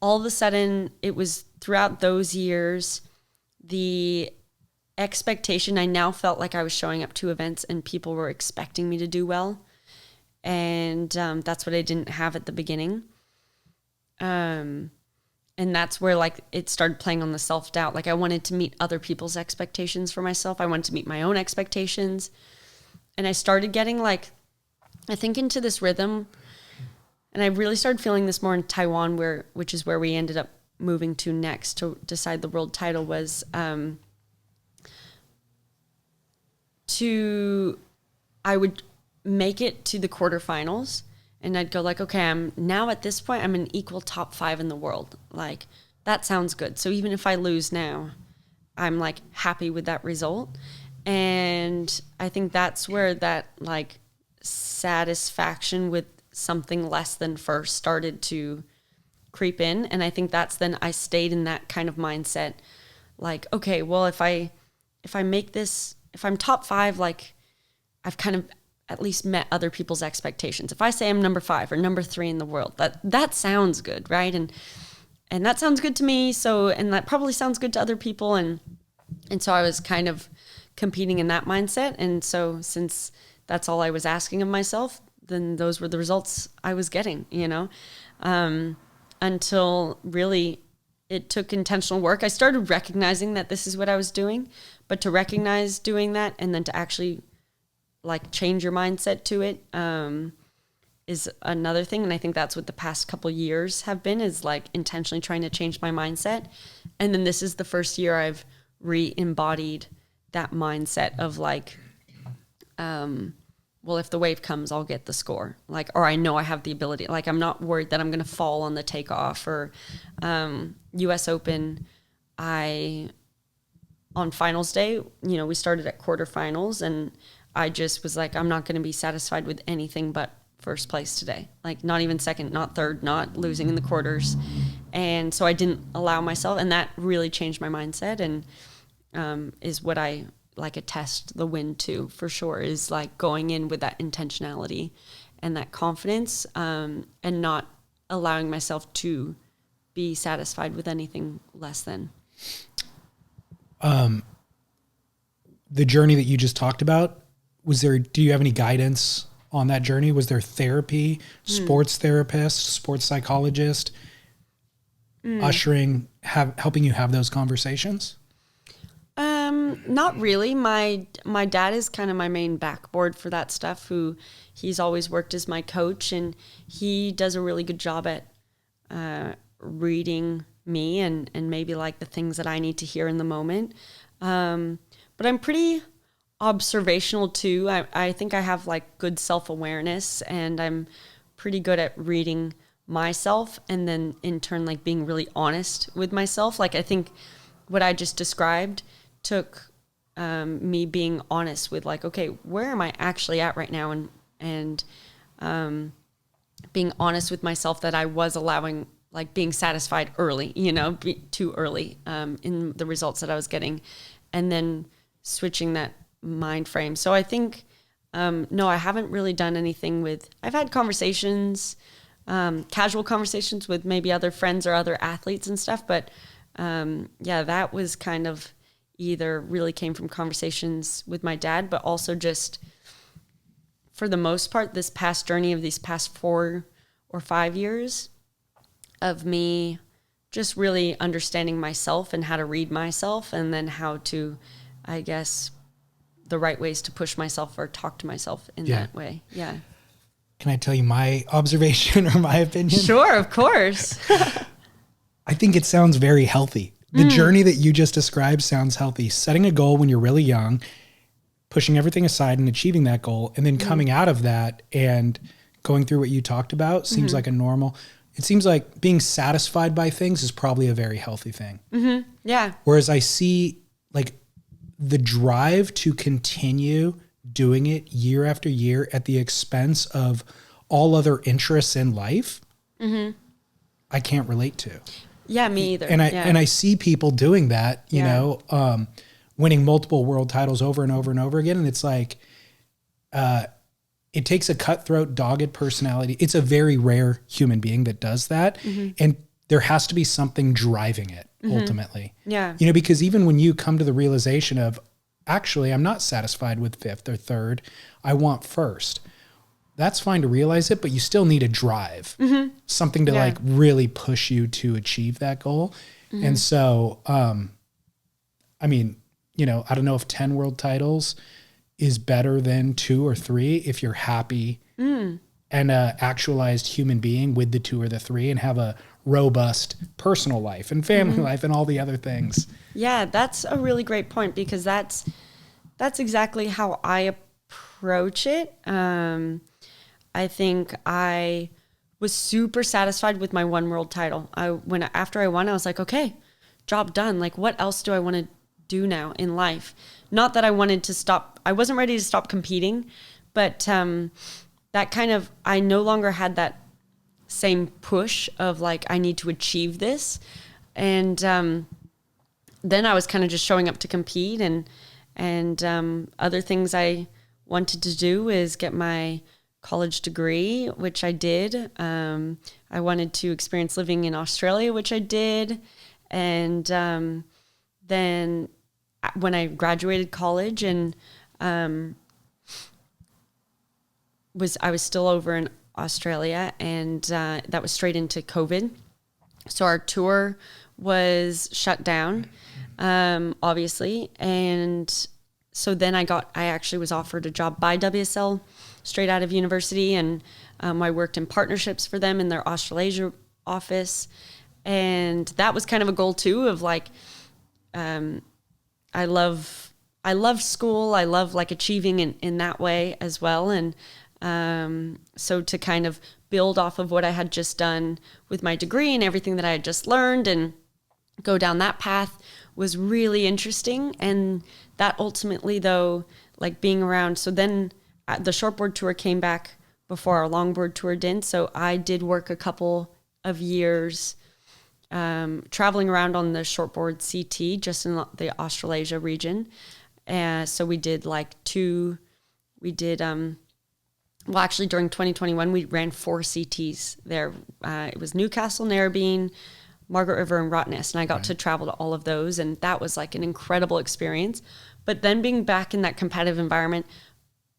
all of a sudden it was throughout those years, the expectation, I now felt like I was showing up to events and people were expecting me to do well. And that's what I didn't have at the beginning. And that's where it started playing on the self-doubt. I wanted to meet other people's expectations for myself. I wanted to meet my own expectations. And I started getting I think into this rhythm, and I really started feeling this more in Taiwan, which is where we ended up moving to next to decide the world title, was I would make it to the quarterfinals and I'd go okay, I'm now at this point, I'm an equal top 5 in the world. That sounds good. So even if I lose now, I'm happy with that result. And I think that's where that satisfaction with something less than first started to creep in. And I think that's then I stayed in that kind of mindset. Okay, well, if I make this, if I'm top 5, I've kind of at least met other people's expectations. If I say I'm number 5 or number 3 in the world, that sounds good, right? and that sounds good to me. So, and that probably sounds good to other people. And so I was kind of competing in that mindset. And so since that's all I was asking of myself, then those were the results I was getting, until really it took intentional work. I started recognizing that this is what I was doing, but to recognize doing that and then to actually like change your mindset to it, is another thing. And I think that's what the past couple years have been, is like intentionally trying to change my mindset. And then this is the first year I've re-embodied that mindset of like, well, if the wave comes, I'll get the score. Like, or I know I have the ability. Like, I'm not worried that I'm going to fall on the takeoff. Or U.S. Open, on finals day, we started at quarterfinals, and I just was like, I'm not going to be satisfied with anything but first place today. Like, not even second, not third, not losing in the quarters. And so I didn't allow myself, and that really changed my mindset, and is what I like attest the win to, for sure, is like going in with that intentionality and that confidence, and not allowing myself to be satisfied with anything less than. The journey that you just talked about, do you have any guidance on that journey? Was there therapy, sports therapist, sports psychologist, ushering, helping you have those conversations? Not really. My dad is kind of my main backboard for that stuff, he's always worked as my coach, and he does a really good job at reading me and maybe like the things that I need to hear in the moment. But I'm pretty observational too. I think I have like good self-awareness, and I'm pretty good at reading myself, and then in turn like being really honest with myself. Like, I think what I just described took me being honest with like, okay, where am I actually at right now? And being honest with myself that I was allowing, like, being satisfied early, too early in the results that I was getting, and then switching that mind frame. So I think, no, I haven't really done anything I've had conversations, casual conversations with maybe other friends or other athletes and stuff. But that was kind of either really came from conversations with my dad, but also just for the most part, this past journey of these past 4 or 5 years of me just really understanding myself and how to read myself, and then how to, I guess, the right ways to push myself or talk to myself in that way. Yeah. Can I tell you my observation or my opinion? Sure, of course. I think it sounds very healthy. The journey that you just described sounds healthy. Setting a goal when you're really young, pushing everything aside and achieving that goal, and then coming out of that and going through what you talked about seems like a normal. It seems like being satisfied by things is probably a very healthy thing. Mm-hmm. Yeah. Whereas I see like the drive to continue doing it year after year at the expense of all other interests in life, I can't relate to. Yeah, me either. And I see people doing that, you know, winning multiple world titles over and over and over again. And it's like, it takes a cutthroat, dogged personality. It's a very rare human being that does that. And there has to be something driving it ultimately. Yeah. You know, because even when you come to the realization of, actually, I'm not satisfied with 5th or 3rd, I want 1st. That's fine to realize it, but you still need a drive, something to like really push you to achieve that goal. And so, I mean, you know, I don't know if 10 world titles is better than 2 or 3 if you're happy and a actualized human being with the 2 or the 3 and have a robust personal life and family life and all the other things. Yeah, that's a really great point, because that's exactly how I approach it. I think I was super satisfied with my 1 world title. After I won, I was like, okay, job done. Like, what else do I want to do now in life? Not that I wanted to stop. I wasn't ready to stop competing, but that kind of, I no longer had that same push of like, I need to achieve this. And then I was kind of just showing up to compete, and other things I wanted to do is get my college degree, which I did. I I wanted to experience living in Australia, which I did. And then when I graduated college and I was still over in Australia, and that was straight into COVID. So our tour was shut down, obviously. And so then I actually was offered a job by 𝗬𝗪 straight out of university. And I worked in partnerships for them in their Australasia office. And that was kind of a goal too of like, I love school. I love like achieving in that way as well. And so to kind of build off of what I had just done with my degree and everything that I had just learned and go down that path was really interesting. And that ultimately though, like being around, so then the shortboard tour came back before our longboard tour did. So I did work a couple of years traveling around on the shortboard CT just in the Australasia region. So we did well, actually during 2021, we ran 4 CTs there. It was Newcastle, Narrabeen, Margaret River, and Rottnest. And I got to travel to all of those. And that was like an incredible experience. But then being back in that competitive environment,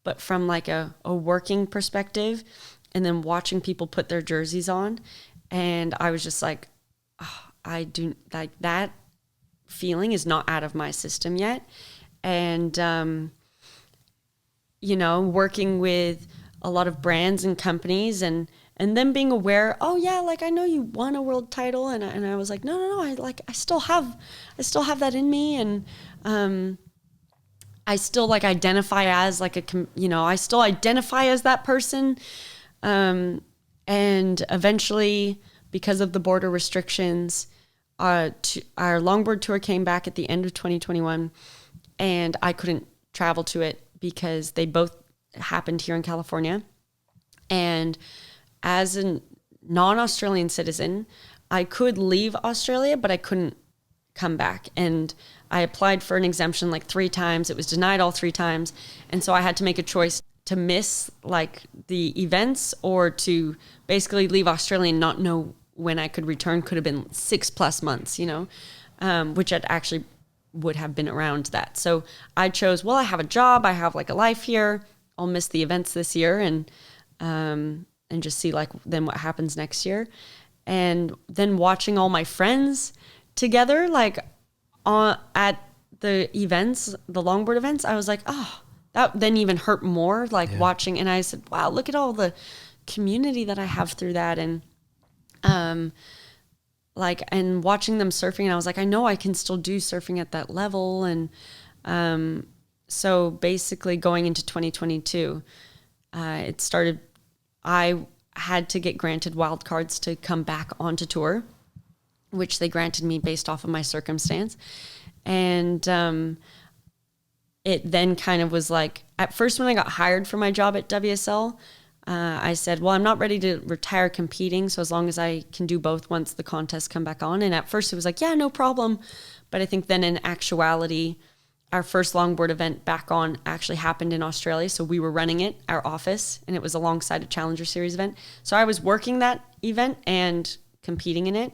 but from like a working perspective, and then watching people put their jerseys on. And I was just like, oh, I do like that feeling is not out of my system yet. And, you know, working with a lot of brands and companies and then being aware, oh yeah, like I know you won a world title. And I was like, no, I still have that in me. And, I still like identify as like I still identify as that person. And eventually, because of the border restrictions, our longboard tour came back at the end of 2021, and I couldn't travel to it because they both happened here in California. And as a non-Australian citizen, I could leave Australia, but I couldn't come back. And I applied for an exemption like 3 times. It was denied all 3 times. And so I had to make a choice to miss like the events or to basically leave Australia and not know when I could return. Could have been 6+ months, you know, which I'd actually would have been around that. So I chose, well, I have a job. I have like a life here. I'll miss the events this year and just see like then what happens next year. And then watching all my friends together, like at the events, the longboard events, I was like, oh, that then even hurt more, like watching. And I said, wow, look at all the community that I have through that. And and watching them surfing. And I was like, I know I can still do surfing at that level. And so basically going into 2022, it started, I had to get granted wild cards to come back onto tour, which they granted me based off of my circumstance. And it then kind of was like, at first when I got hired for my job at 𝗬𝗪, I said, well, I'm not ready to retire competing, so as long as I can do both once the contests come back on. And at first it was like, yeah, no problem. But I think then in actuality, our first longboard event back on actually happened in Australia. So we were running it, our office, and it was alongside a Challenger Series event. So I was working that event and competing in it.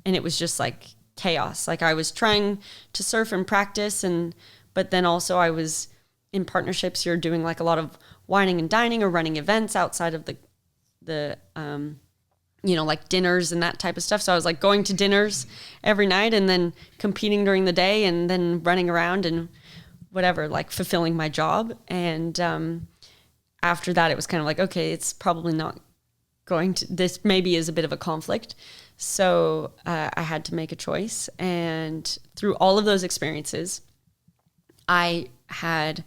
And it was just like chaos. Like I was trying to surf and practice, but then also I was in partnerships. You're doing like a lot of wining and dining or running events outside of the like dinners and that type of stuff. So I was like going to dinners every night and then competing during the day and then running around and whatever, like fulfilling my job. And after that, it was kind of like, okay, it's probably not this maybe is a bit of a conflict. So I had to make a choice. And through all of those experiences, I had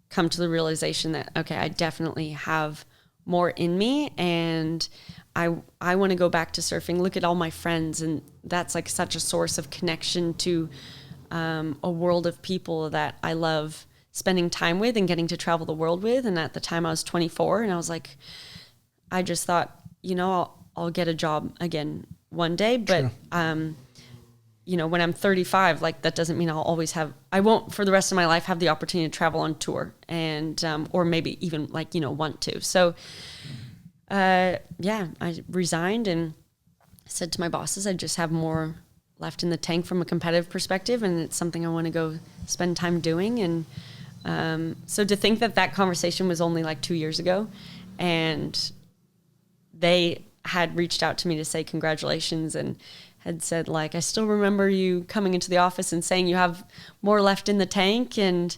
come to the realization that, okay, I definitely have more in me and I want to go back to surfing. Look at all my friends. And that's like such a source of connection to a world of people that I love spending time with and getting to travel the world with. And at the time I was 24 and I was like, I just thought, I'll get a job again one day, but, sure. When I'm 35, like that doesn't mean I won't for the rest of my life have the opportunity to travel on tour and, or maybe even want to. So Yeah, I resigned and said to my bosses, I just have more left in the tank from a competitive perspective, and it's something I want to go spend time doing. And so to think that that conversation was only like 2 years ago, and they had reached out to me to say congratulations and had said, like, I still remember you coming into the office and saying you have more left in the tank, and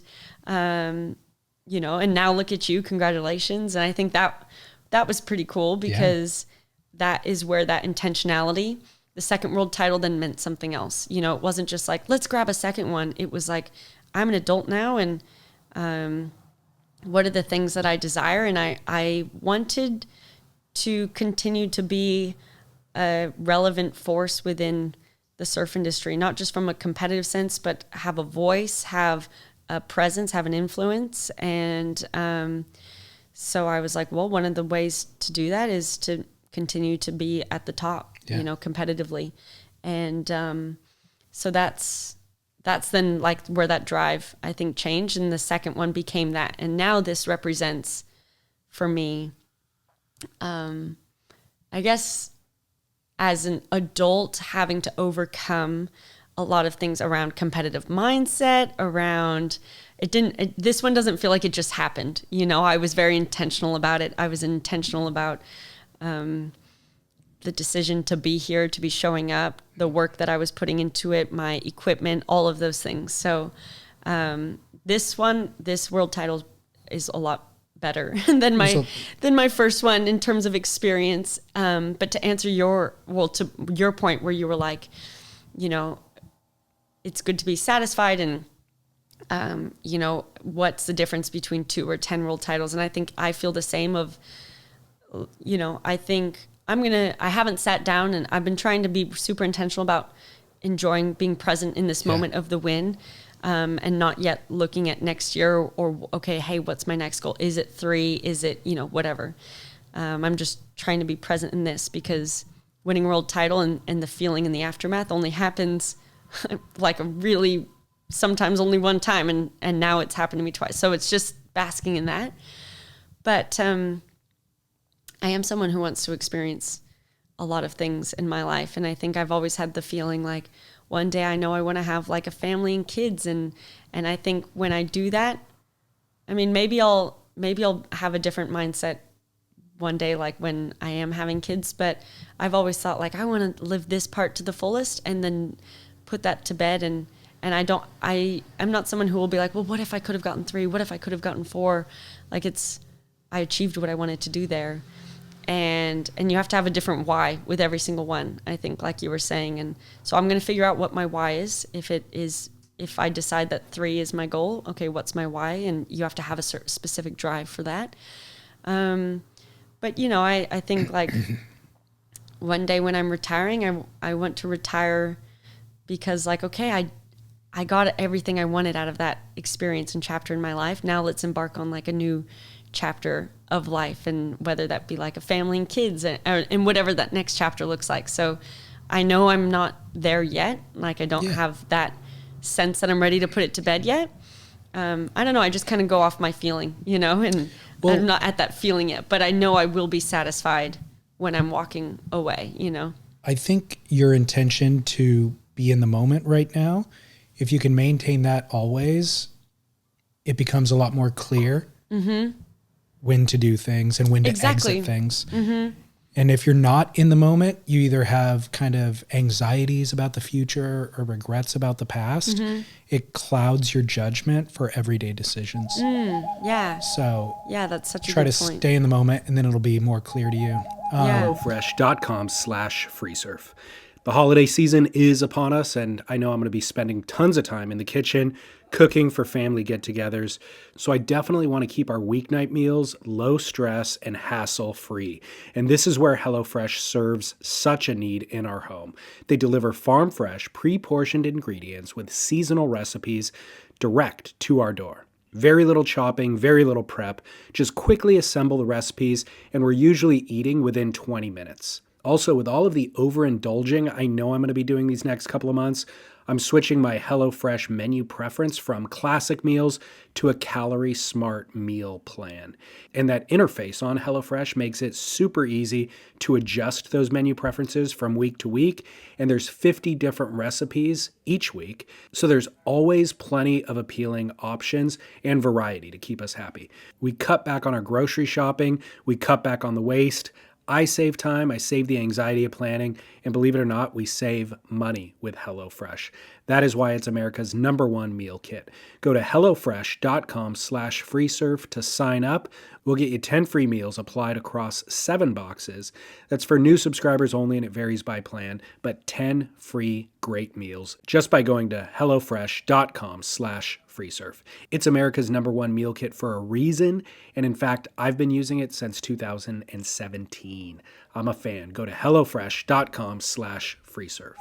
you know, and now look at you, congratulations. And I think that was pretty cool, because that is where that intentionality, the second world title, then meant something else. You know, it wasn't just like, let's grab a second one. It was like, I'm an adult now, and what are the things that I desire? And I wanted to continue to be a relevant force within the surf industry, not just from a competitive sense, but have a voice, have a presence, have an influence. And so I was like, well, one of the ways to do that is to continue to be at the top, you know, competitively. And so that's then like where that drive, I think, changed. And the second one became that. And now this represents for me, I guess, as an adult, having to overcome a lot of things around competitive mindset, around this one doesn't feel like it just happened. You know, I was very intentional about it. I was intentional about the decision to be here, to be showing up, the work that I was putting into it, my equipment, all of those things. So this world title is a lot better than my first one in terms of experience. But to answer to your point where you were like, you know, it's good to be satisfied, and you know, what's the difference between 2 or 10 world titles? And I think I feel the same of, you know, I think I haven't sat down, and I've been trying to be super intentional about enjoying being present in this moment of the win. And not yet looking at next year or okay, hey, what's my next goal? Is it 3? Is it, you know, whatever. I'm just trying to be present in this, because winning a world title and the feeling in the aftermath only happens like sometimes only one time. And now it's happened to me twice. So it's just basking in that. But I am someone who wants to experience a lot of things in my life. And I think I've always had the feeling like, one day I know I want to have like a family and kids. And I think when I do that, I mean, maybe I'll have a different mindset one day, like when I am having kids, but I've always thought like, I want to live this part to the fullest and then put that to bed. And I'm not someone who will be like, well, what if I could have gotten 3? What if I could have gotten 4? Like I achieved what I wanted to do there. And you have to have a different why with every single one, I think, like you were saying. And so I'm going to figure out what my why is. If I decide that 3 is my goal, okay, what's my why? And you have to have a certain specific drive for that. But, you know, I think like one day when I'm retiring, I want to retire because like, okay, I got everything I wanted out of that experience and chapter in my life. Now let's embark on like a new chapter of life, and whether that be like a family and kids and whatever that next chapter looks like. So I know I'm not there yet. Like I don't have that sense that I'm ready to put it to bed yet. I don't know. I just kind of go off my feeling, you know, and I'm not at that feeling yet, but I know I will be satisfied when I'm walking away, you know. I think your intention to be in the moment right now, if you can maintain that always, it becomes a lot more clear when to do things and when to exit things. And if you're not in the moment, you either have kind of anxieties about the future or regrets about the past. It clouds your judgment for everyday decisions. So that's such a try good to point. stay in the moment, and then it'll be more clear to you. HelloFresh.com/freesurf. The holiday season is upon us, and I know I'm going to be spending tons of time in the kitchen cooking for family get-togethers, so I definitely want to keep our weeknight meals low stress and hassle-free. And this is where HelloFresh serves such a need in our home. They deliver farm-fresh, pre-portioned ingredients with seasonal recipes direct to our door. Very little chopping, very little prep. Just quickly assemble the recipes, and we're usually eating within 20 minutes. Also, with all of the overindulging I know I'm going to be doing these next couple of months, I'm switching my HelloFresh menu preference from classic meals to a calorie smart meal plan. And that interface on HelloFresh makes it super easy to adjust those menu preferences from week to week. And there's 50 different recipes each week. So there's always plenty of appealing options and variety to keep us happy. We cut back on our grocery shopping. We cut back on the waste. I save time, I save the anxiety of planning, and believe it or not, we save money with HelloFresh. That is why it's America's #1 meal kit. Go to hellofresh.com/freesurf to sign up. We'll get you 10 free meals applied across 7 boxes. That's for new subscribers only, and it varies by plan, but 10 free great meals just by going to hellofresh.com/freesurf. It's America's #1 meal kit for a reason, and in fact, I've been using it since 2017. I'm a fan. Go to hellofresh.com/freesurf.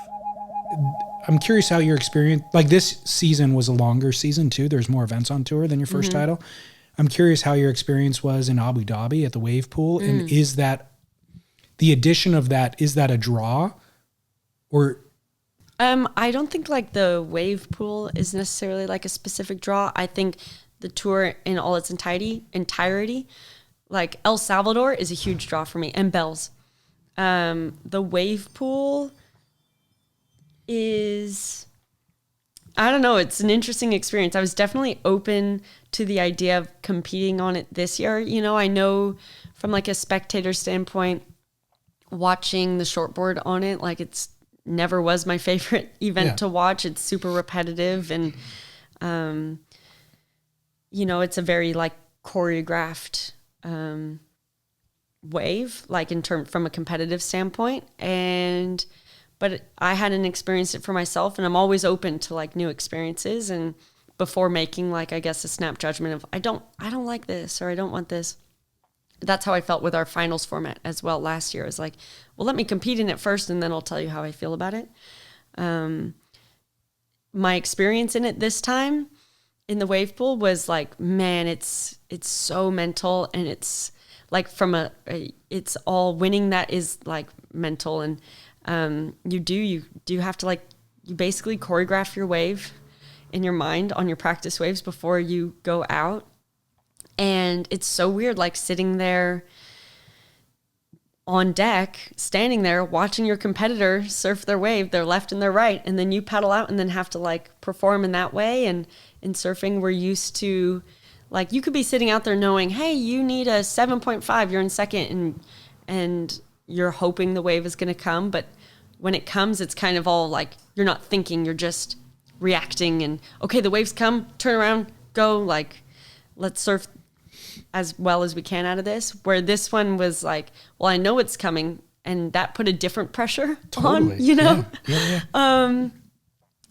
I'm curious how your experience, like this season was a longer season too. There's more events on tour than your first title. I'm curious how your experience was in Abu Dhabi at the wave pool. And is that, the addition of that, is that a draw or? I don't think like the wave pool is necessarily like a specific draw. I think the tour in all its entirety, like El Salvador is a huge draw for me, and Bells. The wave pool is, I don't know, it's an interesting experience. I was definitely open to the idea of competing on it this year. You know, I know from like a spectator standpoint, watching the shortboard on it, like it's never was my favorite event to watch. It's super repetitive and, you know, it's a very like choreographed wave, like from a competitive standpoint. But I hadn't experienced it for myself, and I'm always open to like new experiences. And before making like, I guess, a snap judgment of I don't like this or I don't want this. That's how I felt with our finals format as well last year. It was like, well, let me compete in it first, and then I'll tell you how I feel about it. My experience in it this time in the wave pool was like, man, it's so mental, and it's like it's all winning that is like mental. And you do have to like, you basically choreograph your wave in your mind on your practice waves before you go out. And it's so weird, like sitting there on deck, standing there, watching your competitor surf their wave, their left and their right, and then you paddle out and then have to like perform in that way. And in surfing, we're used to, like, you could be sitting out there knowing, hey, you need a 7.5, you're in second, and you're hoping the wave is going to come. But when it comes, it's kind of all like, you're not thinking, you're just reacting. And okay, the waves come, turn around, go, like, let's surf as well as we can out of this. Where this one was like, well, I know it's coming, and that put a different pressure on, you know? Yeah.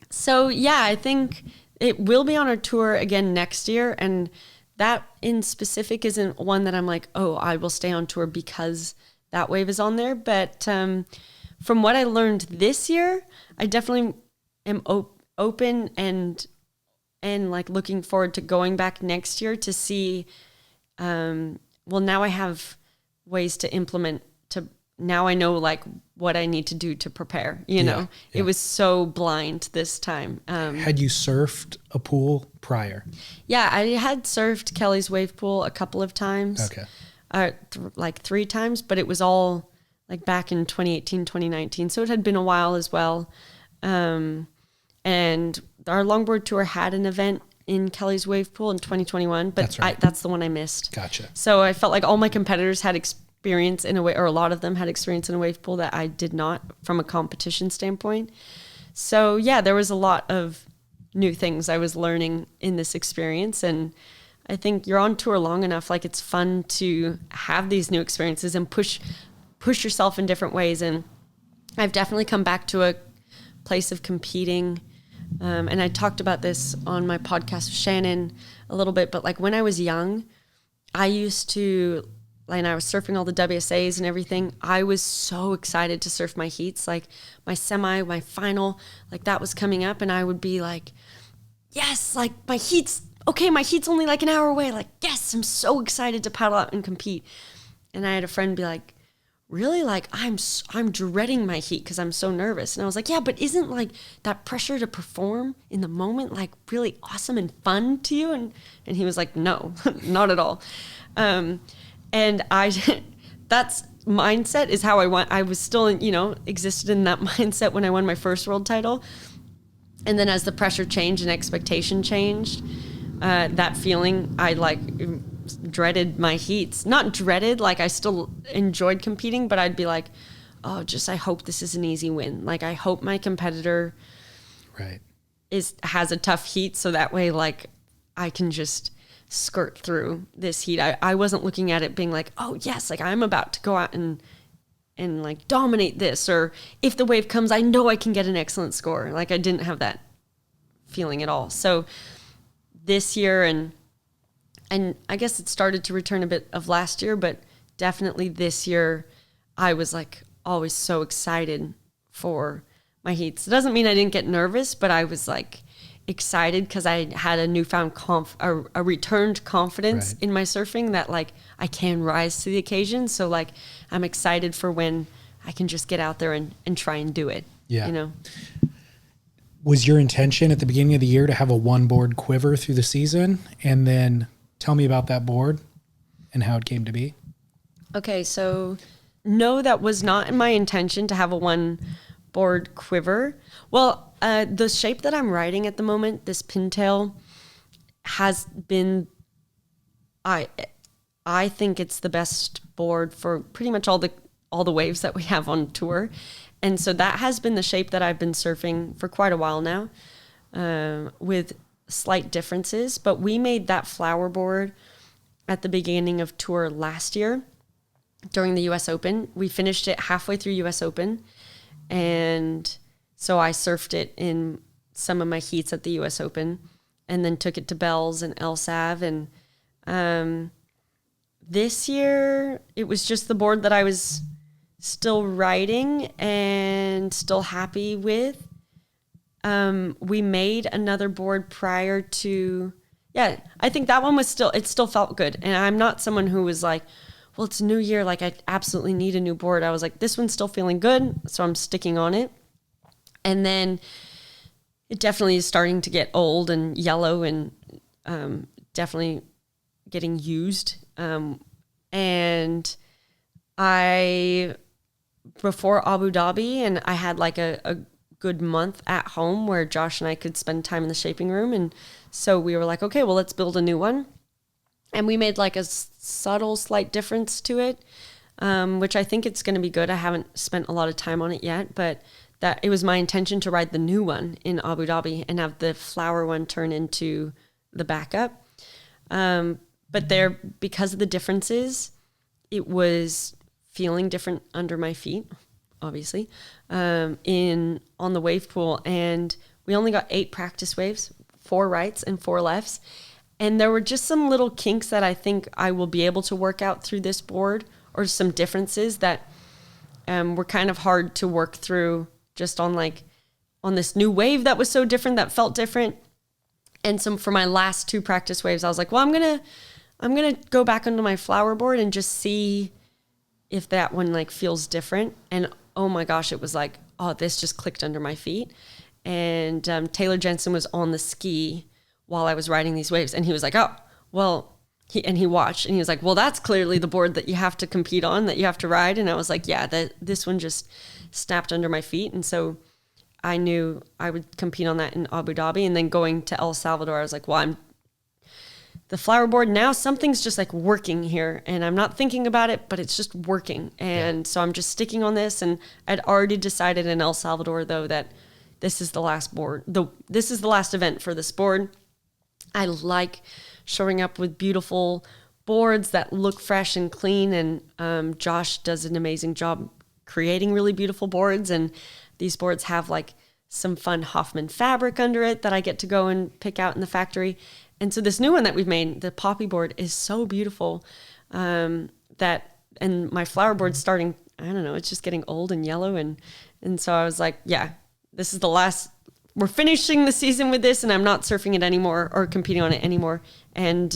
So yeah, I think it will be on our tour again next year. And that in specific isn't one that I'm like, oh, I will stay on tour because that wave is on there. But from what I learned this year, I definitely am open and like looking forward to going back next year to see, well, now I have ways to implement, now I know like what I need to do to prepare, you know. It was so blind this time. Had you surfed a pool prior? Yeah, I had surfed Kelly's wave pool a couple of times. Okay. Like 3 times, but it was all like back in 2018, 2019. So it had been a while as well. And our longboard tour had an event in Kelly's wave pool in 2021, but that's right. That's the one I missed. Gotcha. So I felt like all my competitors had experience in a way, or a lot of them had experience in a wave pool that I did not from a competition standpoint. So yeah, there was a lot of new things I was learning in this experience. And I think you're on tour long enough, like it's fun to have these new experiences and push yourself in different ways. And I've definitely come back to a place of competing. And I talked about this on my podcast with Shannon a little bit, but like when I was young, I used to, and I was surfing all the WSAs and everything, I was so excited to surf my heats, like my semi, my final, like that was coming up, and I would be like, yes, like my heat's only like an hour away, like yes, I'm so excited to paddle out and compete. And I had a friend be like, really like I'm dreading my heat because I'm so nervous. And I was like, yeah, but isn't like that pressure to perform in the moment like really awesome and fun to you? And he was like, no, not at all. And that's mindset is how I was still, existed in that mindset when I won my first world title. And then as the pressure changed and expectation changed, that feeling, I like dreaded my heats. Not dreaded, like I still enjoyed competing, but I'd be like, oh, I hope this is an easy win. Like I hope my competitor has a tough heat, so that way like I can just skirt through this heat. I wasn't looking at it being like, oh yes, like I'm about to go out and like dominate this, or if the wave comes, I know I can get an excellent score. Like I didn't have that feeling at all. So this year, and I guess it started to return a bit of last year, but definitely this year, I was like always so excited for my heats. It doesn't mean I didn't get nervous, but I was like excited because I had a newfound a returned confidence in my surfing that like I can rise to the occasion. So like I'm excited for when I can just get out there and try and do it. Yeah. Was your intention at the beginning of the year to have a one board quiver through the season? And then tell me about that board and how it came to be. Okay, so no, that was not my intention to have a one board quiver. Well, the shape that I'm riding at the moment, this pintail, has been, I think it's the best board for pretty much all the waves that we have on tour. And so that has been the shape that I've been surfing for quite a while now, with slight differences. But we made that flower board at the beginning of tour last year during the US Open. We finished it halfway through US Open. And so I surfed it in some of my heats at the US Open and then took it to Bells and 𝗬𝗪. And this year, it was just the board that I was still riding and still happy with. We made another board prior to, I think that one was it still felt good. And I'm not someone who was like, well, it's a new year, like I absolutely need a new board. I was like, this one's still feeling good, so I'm sticking on it. And then it definitely is starting to get old and yellow and definitely getting used. And before Abu Dhabi, and I had like a good month at home where Josh and I could spend time in the shaping room. And so we were like, okay, well, let's build a new one. And we made like a subtle, slight difference to it, which I think it's going to be good. I haven't spent a lot of time on it yet, but that it was my intention to ride the new one in Abu Dhabi and have the flower one turn into the backup. But because of the differences, it was feeling different under my feet, obviously, on the wave pool. And we only got 8 practice waves, 4 rights and 4 lefts. And there were just some little kinks that I think I will be able to work out through this board, or some differences that were kind of hard to work through just on this new wave that was so different, that felt different. And so for my last 2 practice waves, I was like, well, I'm gonna go back onto my flower board and just see if that one like feels different. And oh my gosh, it was like, oh, this just clicked under my feet. And Taylor Jensen was on the ski while I was riding these waves, and he was like, oh, well, he watched, and he was like, well, that's clearly the board that you have to compete on, that you have to ride. And I was like, yeah, this one just snapped under my feet. And so I knew I would compete on that in Abu Dhabi. And then going to El Salvador, I was like, well, the flower board now, something's just like working here, and I'm not thinking about it, but it's just working. And so I'm just sticking on this. And I'd already decided in El Salvador, though, that this is the last board. This is the last event for this board. I like showing up with beautiful boards that look fresh and clean. And Josh does an amazing job creating really beautiful boards. And these boards have like some fun Hoffman fabric under it that I get to go and pick out in the factory. And so this new one that we've made, the poppy board, is so beautiful and my flower board's starting, I don't know, it's just getting old and yellow. And so I was like, yeah, this is the last, we're finishing the season with this, and I'm not surfing it anymore or competing on it anymore. And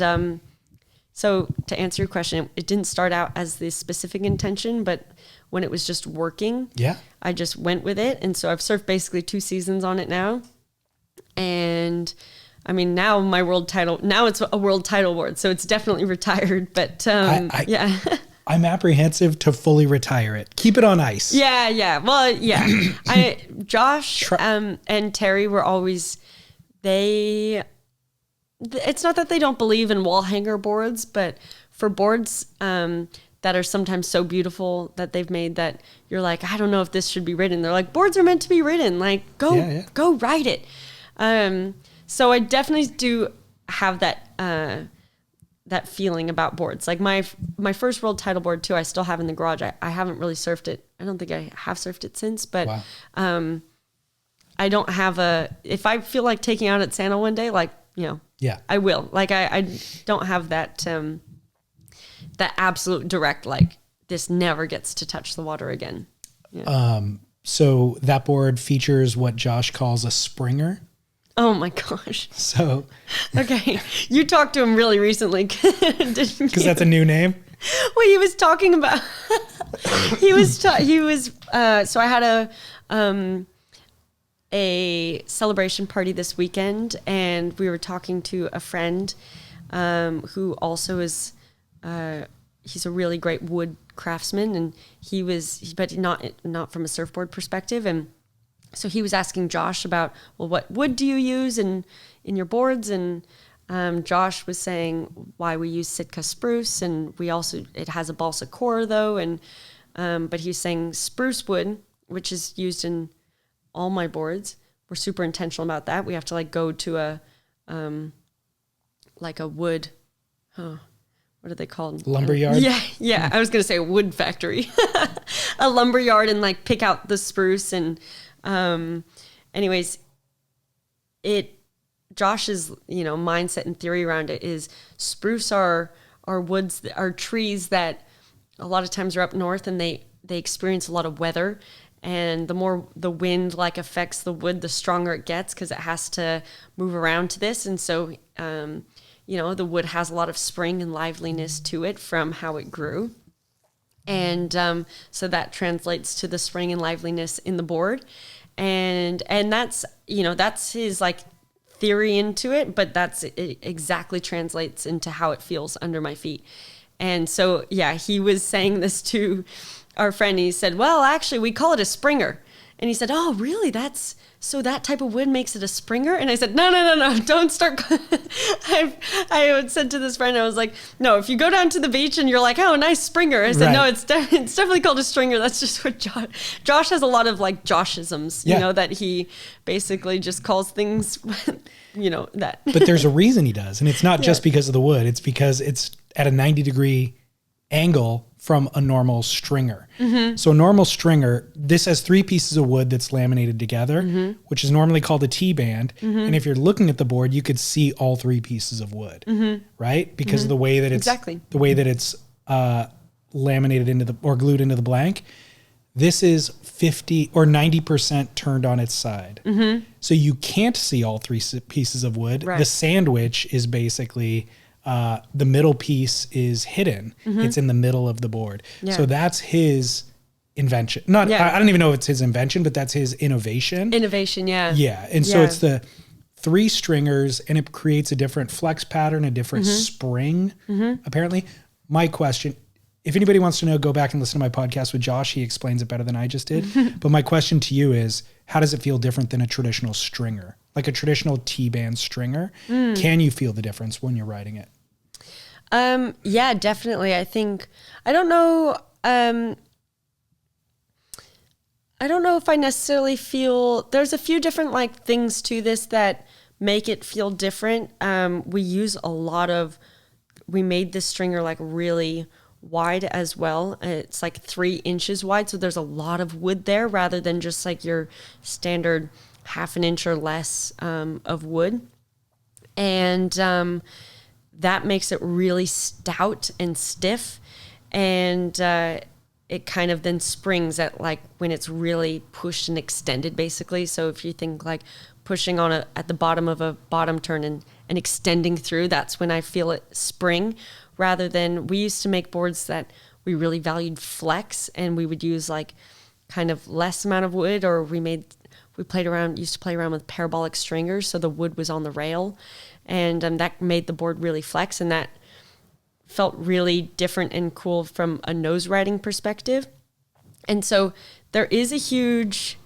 So to answer your question, it didn't start out as the specific intention, but when it was just working, I just went with it. And so I've surfed basically 2 seasons on it now. And I mean, now it's a world title board, so it's definitely retired, but yeah. I'm apprehensive to fully retire it. Keep it on ice. Yeah. Well, yeah. Josh and Terry were always, it's not that they don't believe in wall hanger boards, but for boards that are sometimes so beautiful that they've made that you're like, I don't know if this should be ridden. They're like, boards are meant to be ridden. Like, go ride it. So I definitely do have that feeling about boards. Like my first world title board too, I still have in the garage. I haven't really surfed it. I don't think I have surfed it since, but I don't have if I feel like taking out at Santa one day, like, I will. Like I don't have that absolute direct, like this never gets to touch the water again. Yeah. So that board features what Josh calls a springer. Oh my gosh. So. Okay. You talked to him really recently. Because that's a new name? Well, he was talking about, so I had a celebration party this weekend, and we were talking to a friend who also is, he's a really great wood craftsman, and but not from a surfboard perspective. And so he was asking Josh about, well, what wood do you use in your boards? And Josh was saying why we use Sitka spruce, and it has a 𝗪𝗂𝗪𝗃 though. And but he was saying spruce wood, which is used in all my boards. We're super intentional about that. We have to like go to a wood, what are they called? Lumberyard? Yeah. I was going to say a wood factory, a lumberyard, and like pick out the spruce. And anyways, Josh's, mindset and theory around it is spruce are woods, are trees that a lot of times are up north, and they experience a lot of weather. And the more the wind like affects the wood, the stronger it gets because it has to move around to this. And so, the wood has a lot of spring and liveliness to it from how it grew. And so that translates to the spring and liveliness in the board. And that's, that's his like theory into it, but it exactly translates into how it feels under my feet. And so, he was saying this to our friend. He said, well, actually, we call it a springer. And he said, oh, really? So that type of wood makes it a springer? And I said, no, don't start. I said to this friend, I was like, no, if you go down to the beach and you're like, oh, nice springer. I said, right. No, it's definitely called a stringer. That's just what Josh has a lot of like Joshisms, that he basically just calls things, that. But there's a reason he does. And it's not just because of the wood. It's because it's at a 90-degree angle from a normal stringer. Mm-hmm. So a normal stringer, this has 3 pieces of wood that's laminated together, mm-hmm. which is normally called a T-band. Mm-hmm. And if you're looking at the board, you could see all 3 pieces of wood, mm-hmm. right? Because mm-hmm. of the way that it's laminated into or glued into the blank. This is 50 or 90% turned on its side. Mm-hmm. So you can't see all 3 pieces of wood. Right. The sandwich is basically the middle piece is hidden. Mm-hmm. It's in the middle of the board. Yeah. So that's his invention. I don't even know if it's his invention, but that's his innovation. Yeah. Yeah. And so it's the 3 stringers, and it creates a different flex pattern, a different mm-hmm. spring, mm-hmm. apparently. My question, if anybody wants to know, go back and listen to my podcast with Josh. He explains it better than I just did. But my question to you is, how does it feel different than a traditional stringer? Like a traditional T-band stringer? Can you feel the difference when you're riding it? Yeah, definitely. I think, I don't know if I necessarily feel, there's a few different like things to this that make it feel different. We made this stringer like really wide as well. It's like 3 inches wide. So there's a lot of wood there rather than just like your standard 1/2 inch or less of wood. And that makes it really stout and stiff. And it kind of then springs at like when it's really pushed and extended basically. So if you think like pushing on at the bottom of a bottom turn and extending through, that's when I feel it spring. rather than, we used to make boards that we really valued flex, and we would use like kind of less amount of wood, or used to play around with parabolic stringers, so the wood was on the rail, and that made the board really flex, and that felt really different and cool from a nose riding perspective. And so there is a huge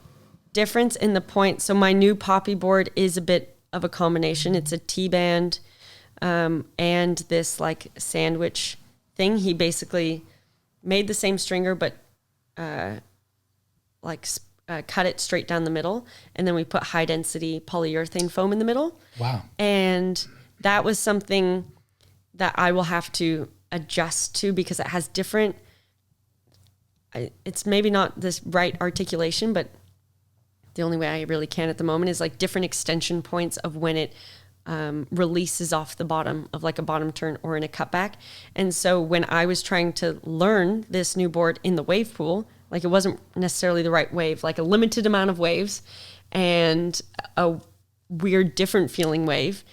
difference in the point. So my new Poppy board is a bit of a combination. It's a T-band and this like sandwich thing. He basically made the same stringer, but cut it straight down the middle. And then we put high density polyurethane foam in the middle. Wow. And that was something that I will have to adjust to, because it has different, it's maybe not this right articulation, but the only way I really can at the moment is like different extension points of when it releases off the bottom of like a bottom turn or in a cutback. And so when I was trying to learn this new board in the wave pool, like it wasn't necessarily the right wave, like a limited amount of waves and a weird different feeling wave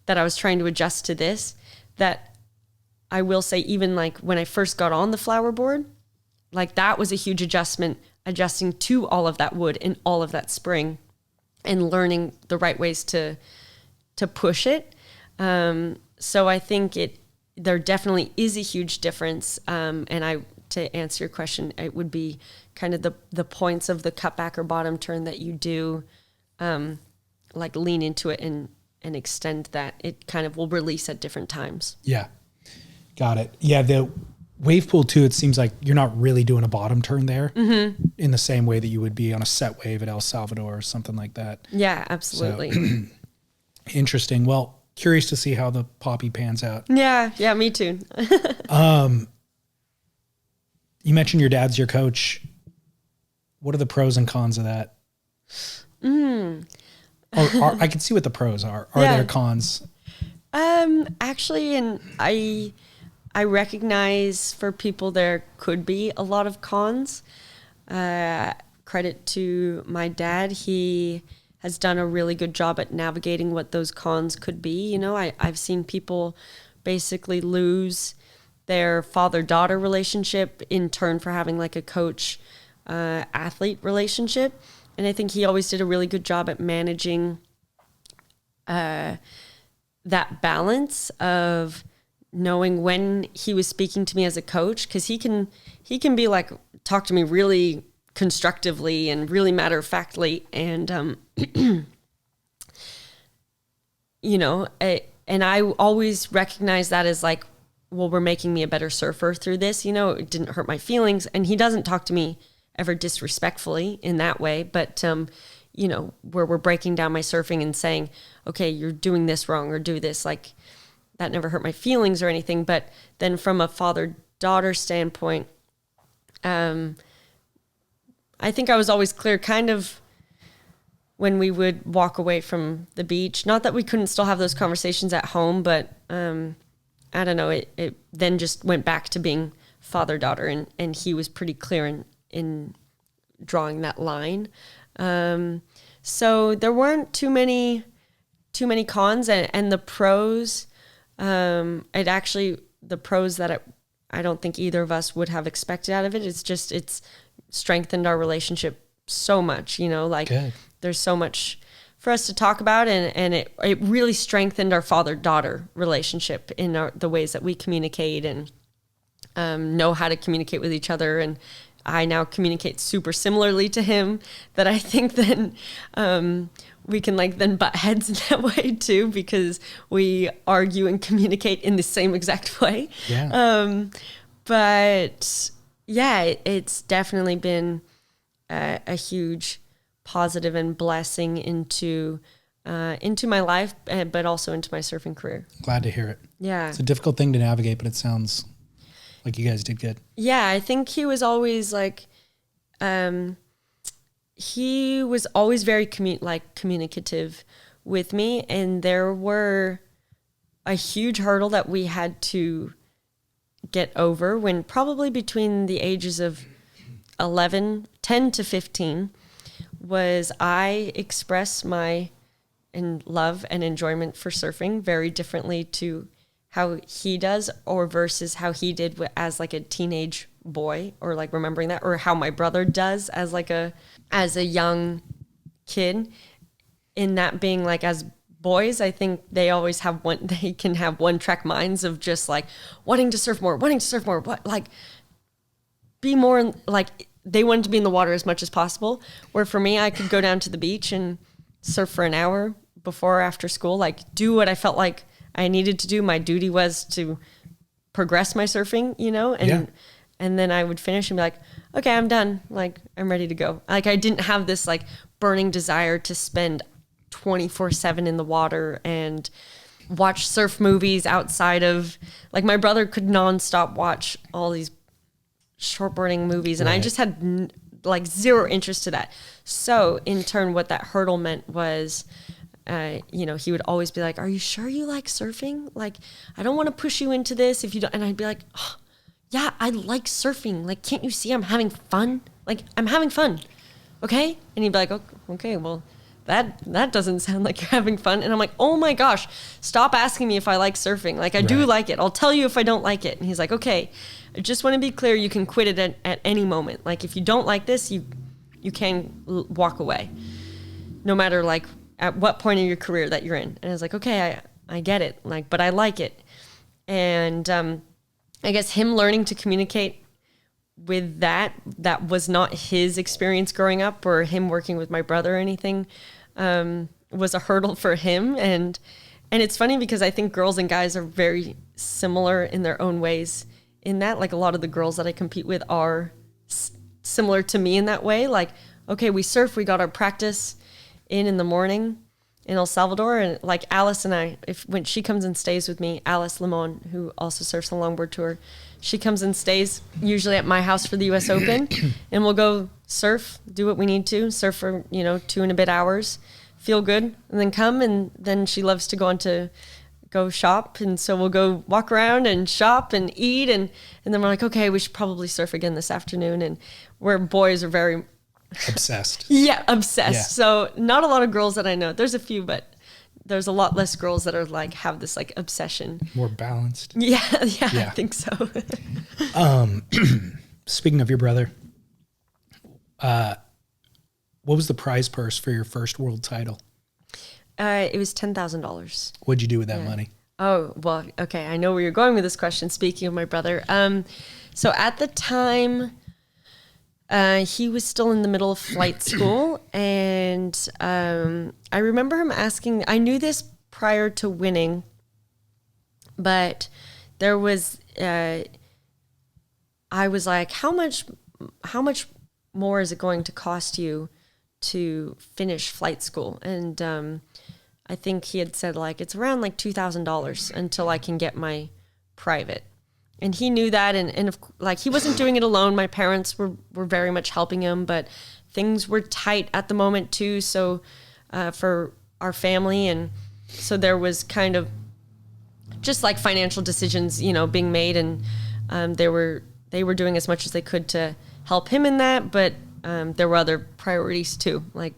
that I was trying to adjust to this, that I will say, even like when I first got on the flower board, like that was a huge adjustment, adjusting to all of that wood and all of that spring and learning the right ways to push it. So I think there definitely is a huge difference. And to answer your question, it would be kind of the points of the cutback or bottom turn that you do, like lean into it and extend that. It kind of will release at different times. Yeah. Got it. Yeah. The wave pool too, it seems like you're not really doing a bottom turn there in the same way that you would be on a set wave at El Salvador or something like that. Yeah, absolutely. So, interesting. Well, curious to see how the Poppy pans out. Yeah, me too. You mentioned your dad's your coach. What are the pros and cons of that? I can see what the pros are. Are there cons? Actually, and I recognize for people there could be a lot of cons. Credit to my dad. He has done a really good job at navigating what those cons could be. You know, I've seen people basically lose their father-daughter relationship in turn for having like a coach-athlete relationship. And I think he always did a really good job at managing that balance of knowing when he was speaking to me as a coach, because he can be like, talk to me really constructively and really matter-of-factly, and you know, and I always recognize that as like, well, we're making me a better surfer through this. You know, it didn't hurt my feelings, and he doesn't talk to me ever disrespectfully in that way, but you know, where we're breaking down my surfing and saying, okay, you're doing this wrong or do this, like that never hurt my feelings or anything. But then from a father-daughter standpoint, I think I was always clear kind of when we would walk away from the beach, not that we couldn't still have those conversations at home, but I don't know, it then just went back to being father-daughter, and he was pretty clear in drawing that line. So there weren't too many cons, and the pros, the pros that I don't think either of us would have expected out of it. It's strengthened our relationship so much, you know, like Good. There's so much for us to talk about, and it really strengthened our father-daughter relationship in the ways that we communicate and know how to communicate with each other. And I now communicate super similarly to him, that I think then we can like then butt heads in that way too, because we argue and communicate in the same exact way. Yeah. But yeah, it's definitely been a huge positive and blessing into my life, but also into my surfing career. Glad to hear it. Yeah. It's a difficult thing to navigate, but it sounds like you guys did good. Yeah, I think he was always like, he was always very communicative with me, and there were a huge hurdle that we had to get over when probably between the ages of 10 to 15 was I express my love and enjoyment for surfing very differently to how he does, or versus how he did as like a teenage boy, or like remembering that, or how my brother does as a young kid, in that being like, as boys, I think they can have one track minds of just like wanting to surf more, what, like be more like, they wanted to be in the water as much as possible. Where for me, I could go down to the beach and surf for an hour before or after school, like do what I felt like I needed to do. My duty was to progress my surfing, and then I would finish and be like, okay, I'm done. Like, I'm ready to go. Like, I didn't have this like burning desire to spend 24/7 in the water and watch surf movies outside of, like, my brother could nonstop watch all these shortboarding movies, and I just had like zero interest to that. So in turn, what that hurdle meant was, he would always be like, are you sure you like surfing? Like, I don't want to push you into this if you don't. And I'd be like, oh, yeah, I like surfing. Like, can't you see I'm having fun? Like, I'm having fun. Okay. And he'd be like, okay, well, that doesn't sound like you're having fun. And I'm like, oh my gosh, stop asking me if I like surfing. Like, I do like it. I'll tell you if I don't like it. And he's like, okay, I just want to be clear. You can quit it at any moment. Like, if you don't like this, you can walk away, no matter like at what point in your career that you're in. And I was like, okay, I get it. Like, but I like it. And I guess him learning to communicate with that was not his experience growing up, or him working with my brother or anything, was a hurdle for him. And it's funny because I think girls and guys are very similar in their own ways in that. Like, a lot of the girls that I compete with are similar to me in that way. Like, okay, we surf, we got our practice in the morning in El Salvador, and like Alice and I, when she comes and stays with me, Alice Limon, who also surfs the longboard tour, she comes and stays usually at my house for the US Open, and we'll go surf, do what we need to, surf for 2 and a bit hours, feel good, and then come. And then she loves to go shop, and so we'll go walk around and shop and eat, and then we're like, okay, we should probably surf again this afternoon. And where boys are very obsessed. Yeah, obsessed. Yeah. So not a lot of girls that I know. There's a few, but there's a lot less girls that are like, have this like obsession. More balanced. Yeah, I think so. Speaking of your brother, what was the prize purse for your first world title? It was $10,000. What'd you do with that money? Oh, well, okay. I know where you're going with this question. Speaking of my brother. So at the time, he was still in the middle of flight school, and I remember him asking, I knew this prior to winning, but there was, I was like, how much more is it going to cost you to finish flight school? And I think he had said like, it's around like $2,000 until I can get my private. And he knew that, and like, he wasn't doing it alone. My parents were very much helping him, but things were tight at the moment too. So for our family, and so there was kind of just like financial decisions, being made, and they were doing as much as they could to help him in that, but there were other priorities too, like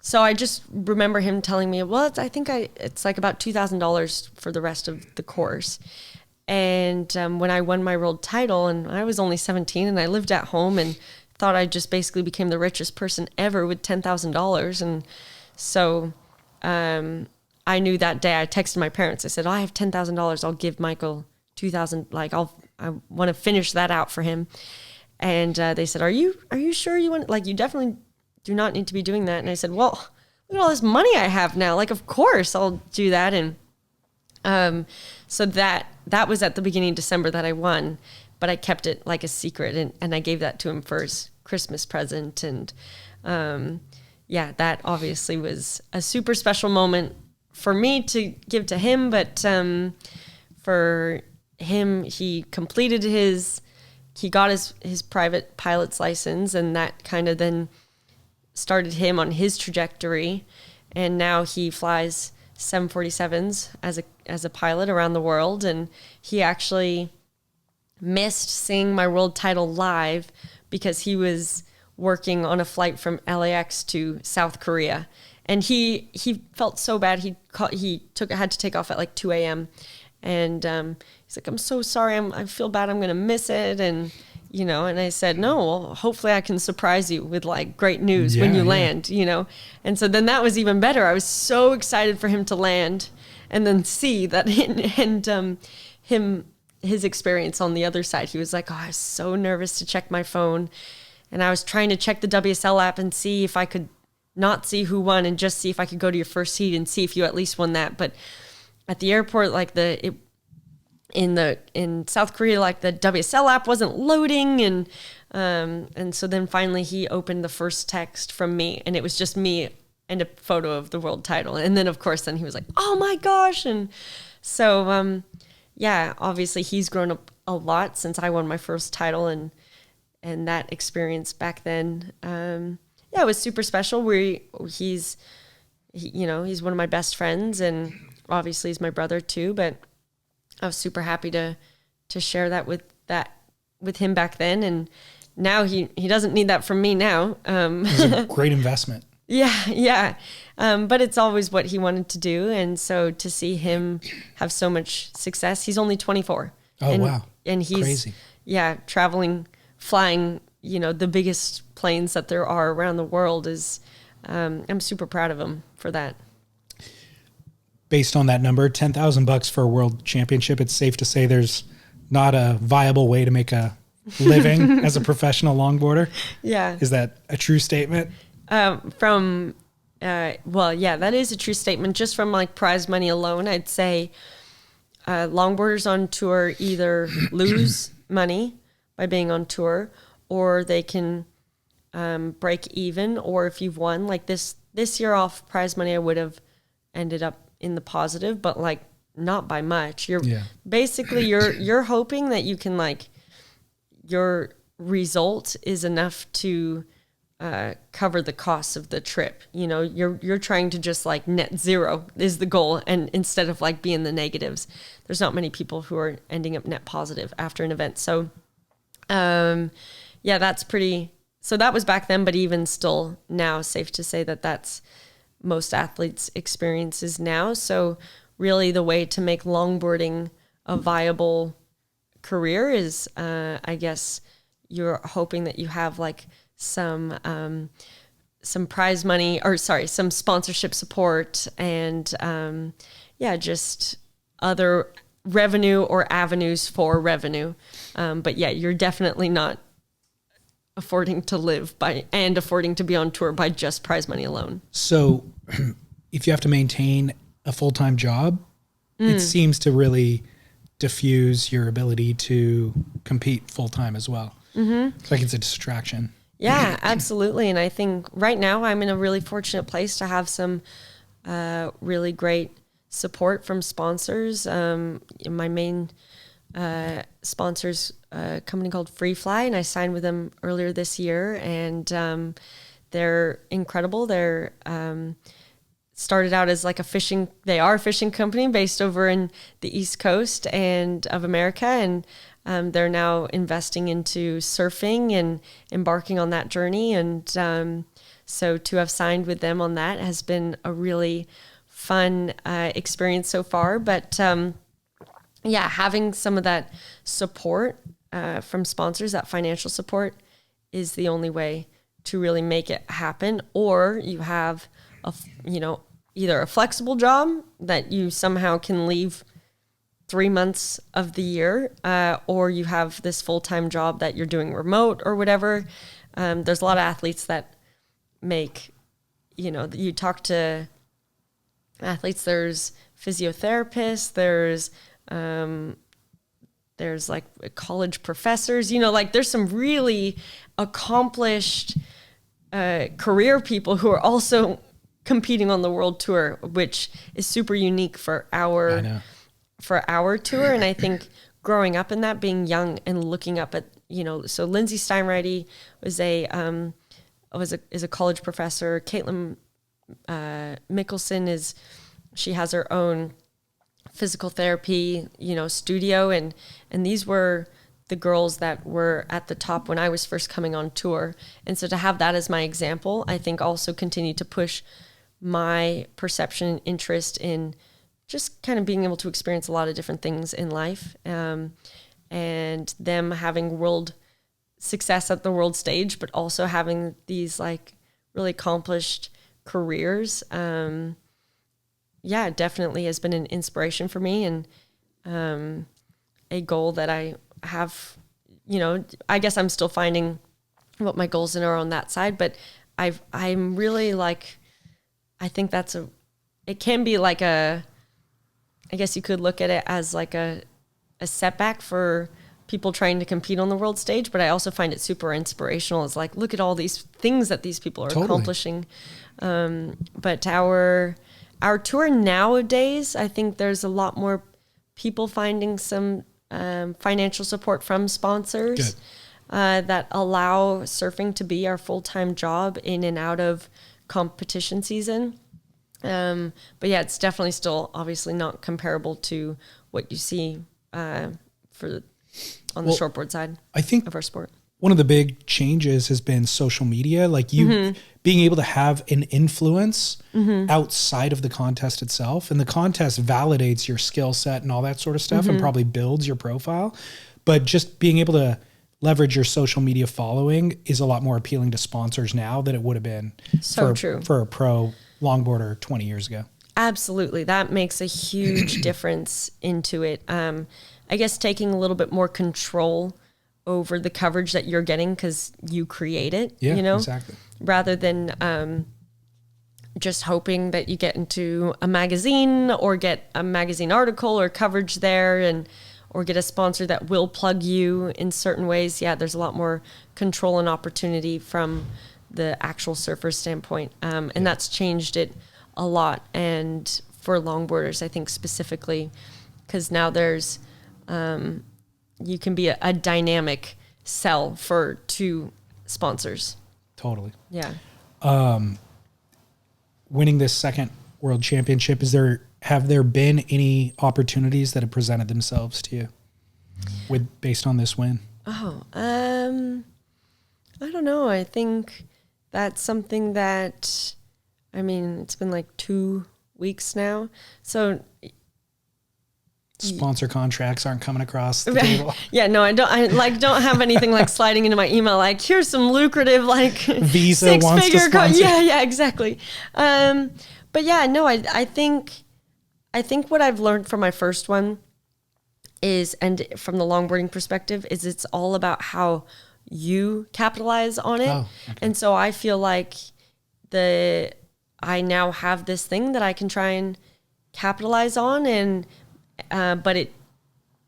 so I just remember him telling me, well, I think it's like about $2,000 for the rest of the course. And when I won my world title, and I was only 17, and I lived at home and thought I just basically became the richest person ever with $10,000. And so I knew that day, I texted my parents. I said, I have $10,000. I'll give Michael $2,000. Like, I want to finish that out for him. And they said, are you sure you want, like, you definitely do not need to be doing that. And I said, well, look at all this money I have now. Like, of course I'll do that. And so that was at the beginning of December that I won, but I kept it like a secret, and I gave that to him for his Christmas present. And that obviously was a super special moment for me to give to him. But for him, he got his private pilot's license, and that kind of then started him on his trajectory, and now he flies 747s as a pilot around the world. And he actually missed seeing my world title live because he was working on a flight from LAX to South Korea, And he felt so bad. He had to take off at like 2 a.m. And he's like, I'm so sorry. I feel bad. I'm going to miss it. And, you know, and I said, no, well, hopefully I can surprise you with like great news when you land, you know? And so then that was even better. I was so excited for him to land and then see that, his experience on the other side. He was like, oh, I was so nervous to check my phone. And I was trying to check the WSL app and see if I could not see who won and just see if I could go to your first heat and see if you at least won that. But at the airport, like in South Korea, like the WSL app wasn't loading, and so then finally he opened the first text from me, and it was just me and a photo of the world title, and then of course then he was like, oh my gosh. And so yeah, obviously he's grown up a lot since I won my first title, and that experience back then, yeah, it was super special. He's one of my best friends, and obviously he's my brother too, but I was super happy to share that with him back then. And now he doesn't need that from me now. It was a great investment. Yeah. But it's always what he wanted to do. And so to see him have so much success, he's only 24. Oh, wow. And he's crazy. Yeah, traveling, flying, you know, the biggest planes that there are around the world is, I'm super proud of him for that. Based on that number, $10,000 for a world championship, it's safe to say there's not a viable way to make a living as a professional longboarder. Yeah. Is that a true statement? Well, yeah, that is a true statement. Just from like prize money alone, I'd say longboarders on tour either lose money by being on tour, or they can break even, or if you've won, like this year off prize money, I would have ended up in the positive, but like not by much. Basically you're hoping that you can, like, your result is enough to cover the costs of the trip. You know, you're trying to just like net zero is the goal, and instead of like being the negatives. There's not many people who are ending up net positive after an event. So yeah, so that was back then, but even still now, safe to say that that's most athletes' experiences now. So really the way to make longboarding a viable career is, I guess you're hoping that you have like some prize money, or sorry, some sponsorship support, and yeah, just other revenue or avenues for revenue. But yeah, you're definitely not affording to live by and affording to be on tour by just prize money alone. So if you have to maintain a full-time job, it seems to really diffuse your ability to compete full-time as well. Mm-hmm. It's like it's a distraction. Yeah, absolutely. And I think right now I'm in a really fortunate place to have some really great support from sponsors. My main sponsors a company called 𝗲𝗏𝗪, and I signed with them earlier this year, and they're incredible. They're started out as like a fishing company based over in the East Coast of America, and they're now investing into surfing and embarking on that journey. And so to have signed with them on that has been a really fun experience so far. But yeah, having some of that support from sponsors, that financial support, is the only way to really make it happen. Or you have either a flexible job that you somehow can leave 3 months of the year, or you have this full-time job that you're doing remote or whatever. There's a lot of athletes that make, you talk to athletes, there's physiotherapists, there's like college professors, like there's some really accomplished career people who are also competing on the world tour, which is super unique for our tour. And I think growing up in that, being young and looking up at, so Lindsay Steinreity is a college professor. 𝗪𝗵𝗺𝗀𝗀𝗀𝗀 she has her own physical therapy, studio. And these were the girls that were at the top when I was first coming on tour. And so to have that as my example, I think also continued to push my perception and interest in just kind of being able to experience a lot of different things in life, and them having world success at the world stage, but also having these like really accomplished careers. Yeah, it definitely has been an inspiration for me, and a goal that I have, you know, I guess I'm still finding what my goals are on that side, but I'm really like, I think it can be like I guess you could look at it as like a setback for people trying to compete on the world stage, but I also find it super inspirational. It's like, look at all these things that these people are accomplishing. But our tour nowadays, I think there's a lot more people finding some financial support from sponsors that allow surfing to be our full-time job in and out of competition season. But yeah, it's definitely still obviously not comparable to what you see on the shortboard side, I think, of our sport. One of the big changes has been social media, like you being able to have an influence outside of the contest itself. And the contest validates your skill set and all that sort of stuff and probably builds your profile. But just being able to leverage your social media following is a lot more appealing to sponsors now than it would have been for a pro longboarder 20 years ago. Absolutely. That makes a huge difference into it. I guess taking a little bit more control over the coverage that you're getting because you create it, you know, exactly. Rather than just hoping that you get into a magazine or get a magazine article or coverage there or get a sponsor that will plug you in certain ways. Yeah, there's a lot more control and opportunity from the actual surfer standpoint. And that's changed it a lot. And for longboarders, I think specifically, because now there's, you can be a dynamic sell for two sponsors. Totally. Yeah. Winning this second world championship, have there been any opportunities that have presented themselves to you based on this win? I don't know. I think that's something that, I mean, it's been like 2 weeks now. So sponsor contracts aren't coming across the table. Yeah, no, I don't have anything like sliding into my email like, here's some lucrative like Visa wants to sponsor. Yeah, exactly. But yeah, no, I think what I've learned from my first one is, and from the longboarding perspective, is it's all about how you capitalize on it. Oh, okay. And so I feel like I now have this thing that I can try and capitalize on, and but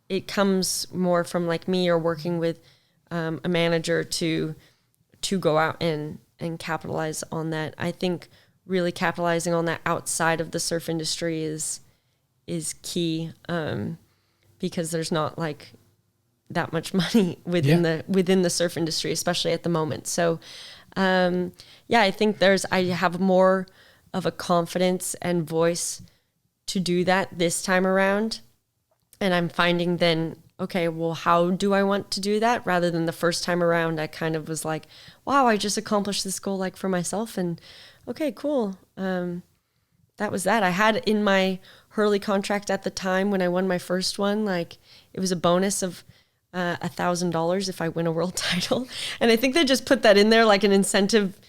it comes more from like me or working with a manager to go out and capitalize on that. I think really capitalizing on that outside of the surf industry is key, because there's not like that much money within the surf industry, especially at the moment. So I think I have more of a confidence and voice to do that this time around. And I'm finding then, okay, well, how do I want to do that? Rather than the first time around, I kind of was like, wow, I just accomplished this goal like for myself, and okay, cool. That was that. I had in my Hurley contract at the time when I won my first one, like it was a bonus of $1,000 if I win a world title. And I think they just put that in there like an incentive,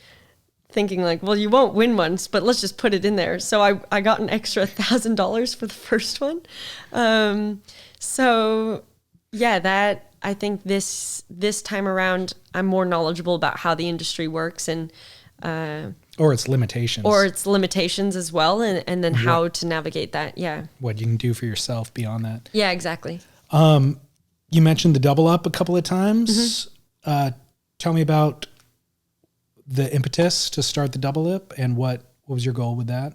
thinking like, well, you won't win once, but let's just put it in there. So I got an extra $1,000 for the first one. So yeah, that I think this time around, I'm more knowledgeable about how the industry works and or its limitations as well, and then how to navigate that. Yeah, what you can do for yourself beyond that. Yeah, exactly. You mentioned the double up a couple of times. Tell me about the impetus to start the double up, and what was your goal with that?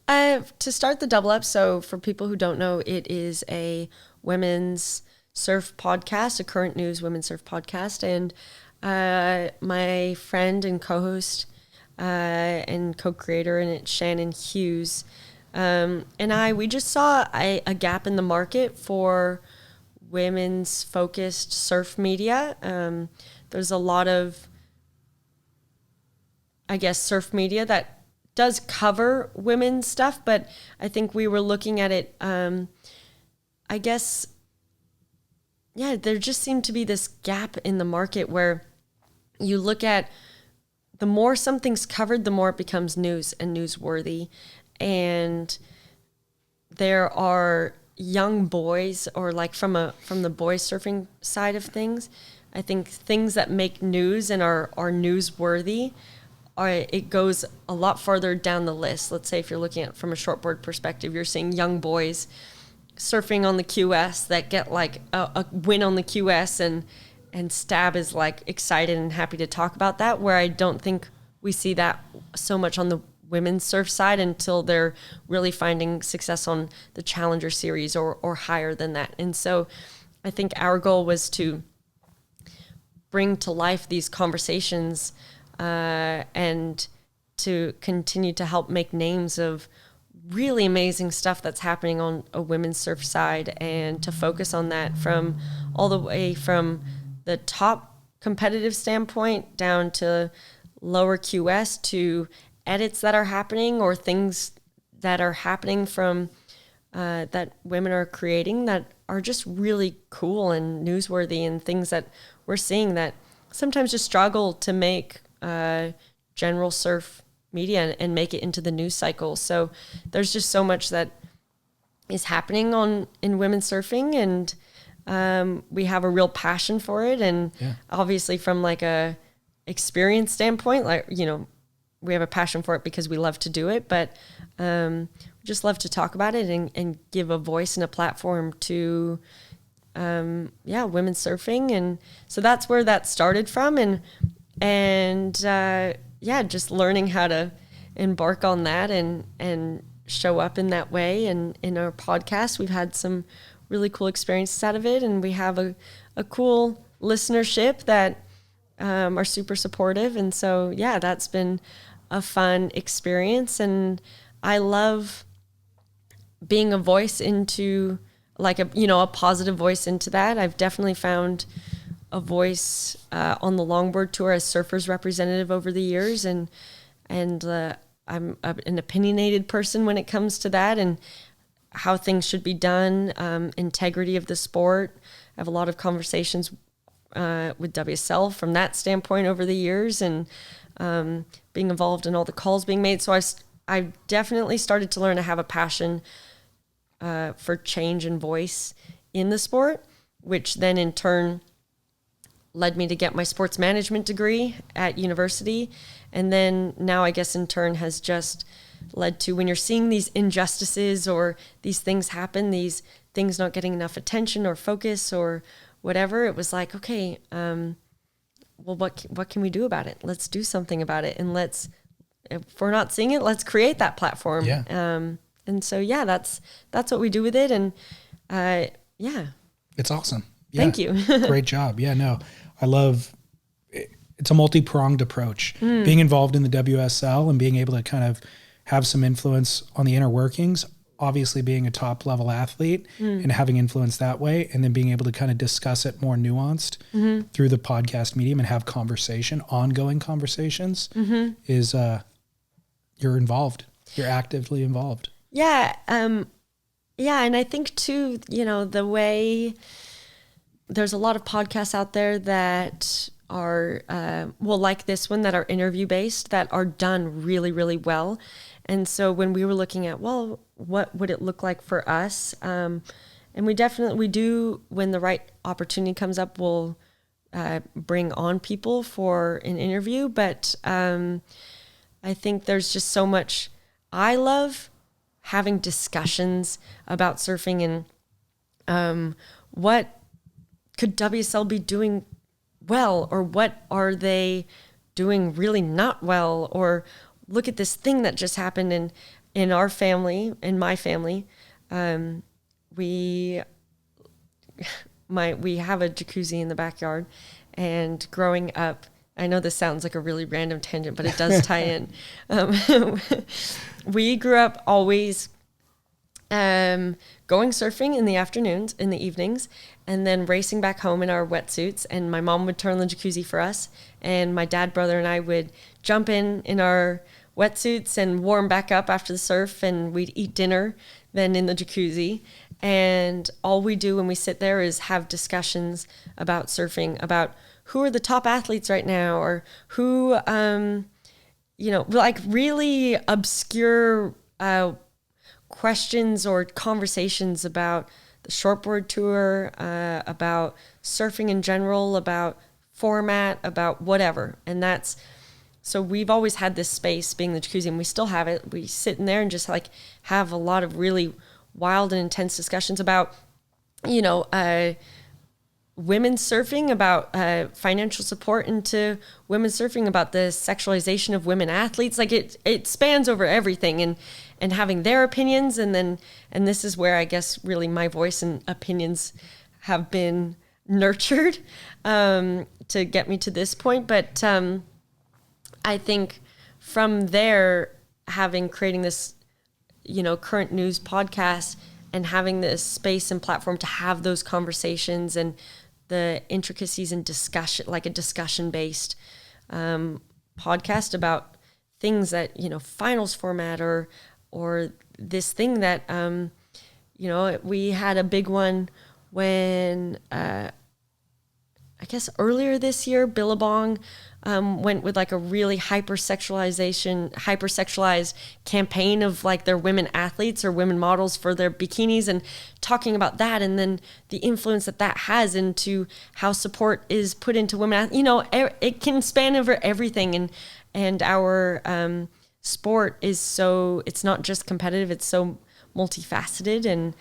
To start the double up, so for people who don't know, it is a women's surf podcast, a current news women's surf podcast, and my friend and co-host and co-creator in it, Shannon Hughes, and we just saw a gap in the market for women's focused surf media. There's a lot of, I guess, surf media that does cover women's stuff, but I think we were looking at it, I guess, yeah, there just seemed to be this gap in the market where you look at the more something's covered, the more it becomes news and newsworthy. And there are young boys, or like from the boys surfing side of things, I think things that make news and are newsworthy, it goes a lot farther down the list. Let's say if you're looking at it from a shortboard perspective, you're seeing young boys surfing on the QS that get like a win on the QS, and 𝗬𝗵𝗺𝗽𝗀 is like excited and happy to talk about that, where I don't think we see that so much on the women's surf side until they're really finding success on the Challenger Series or higher than that. And so I think our goal was to bring to life these conversations and to continue to help make names of really amazing stuff that's happening on a women's surf side, and to focus on that from all the way from the top competitive standpoint down to lower QS, to edits that are happening or things that are happening from that women are creating that are just really cool and newsworthy, and things that we're seeing that sometimes just struggle to make general surf media and make it into the news cycle. So there's just so much that is happening in women's surfing, and we have a real passion for it. And obviously from like a experience standpoint, like, you know, we have a passion for it because we love to do it, but we just love to talk about it and give a voice and a platform to women's surfing. And so that's where that started from. And just learning how to embark on that and show up in that way. And in our podcast, we've had some really cool experiences out of it, and we have a cool listenership that are super supportive. And so, that's been a fun experience. And I love being a voice into like a positive voice into that. I've definitely found a voice on the longboard tour as surfers representative over the years, and I'm an opinionated person when it comes to that and how things should be done, integrity of the sport. I have a lot of conversations with 𝗬𝗪 from that standpoint over the years, and being involved in all the calls being made. So I definitely started to learn to have a passion for change and voice in the sport, which then in turn led me to get my sports management degree at university. And then now I guess in turn has just led to, when you're seeing these injustices or these things happen, these things not getting enough attention or focus or whatever, it was like, okay, well, what can we do about it? Let's do something about it. And if we're not seeing it, let's create that platform. Yeah. And so, that's what we do with it. And it's awesome. Yeah. Thank you. Great job. Yeah, no, I love it. It's a multi-pronged approach. Being involved in the WSL and being able to kind of have some influence on the inner workings, obviously being a top level athlete and having influence that way, and then being able to kind of discuss it more nuanced through the podcast medium and have ongoing conversations is you're involved. You're actively involved. Yeah. And I think too, the way there's a lot of podcasts out there that are, like this one, that are interview based, that are done really, really well. And so when we were looking at, what would it look like for us? And we do, when the right opportunity comes up, we'll bring on people for an interview. But I think there's just so much. I love having discussions about surfing and what could WSL be doing well, or what are they doing really not well, or look at this thing that just happened in our family, in my family. We have a jacuzzi in the backyard, and growing up, I know this sounds like a really random tangent, but it does tie in. We grew up always going surfing in the afternoons, in the evenings, and then racing back home in our wetsuits. And my mom would turn on the jacuzzi for us, and my dad, brother, and I would jump in our wetsuits and warm back up after the surf, and we'd eat dinner then in the jacuzzi. And all we do when we sit there is have discussions about surfing, about who are the top athletes right now, or who, like really obscure questions or conversations about the shortboard tour, about surfing in general, about format, about whatever. And so we've always had this space being the jacuzzi, and we still have it. We sit in there and just like have a lot of really wild and intense discussions about, women's surfing, about financial support into women's surfing, about the sexualization of women athletes. Like it spans over everything, and having their opinions. And this is where I guess really my voice and opinions have been nurtured to get me to this point. But I think from there, creating this, current news podcast, and having this space and platform to have those conversations and the intricacies and discussion, like a discussion-based podcast about things that, finals format or this thing that, we had a big one when, I guess earlier this year, Billabong went with like a really hypersexualized campaign of like their women athletes or women models for their bikinis, and talking about that, and then the influence that has into how support is put into women. It can span over everything, and our sport is it's not just competitive, it's so multifaceted. And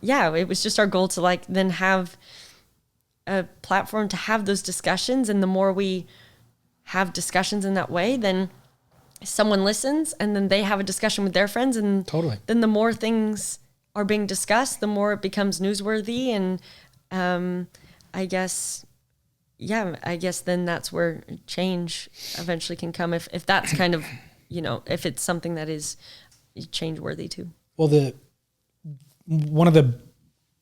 it was just our goal to like then have a platform to have those discussions. And the more we have discussions in that way, then someone listens, and then they have a discussion with their friends, and totally. Then the more things are being discussed, the more it becomes newsworthy. And I guess then that's where change eventually can come, if that's kind of, if it's something that is change worthy too. Well, one of the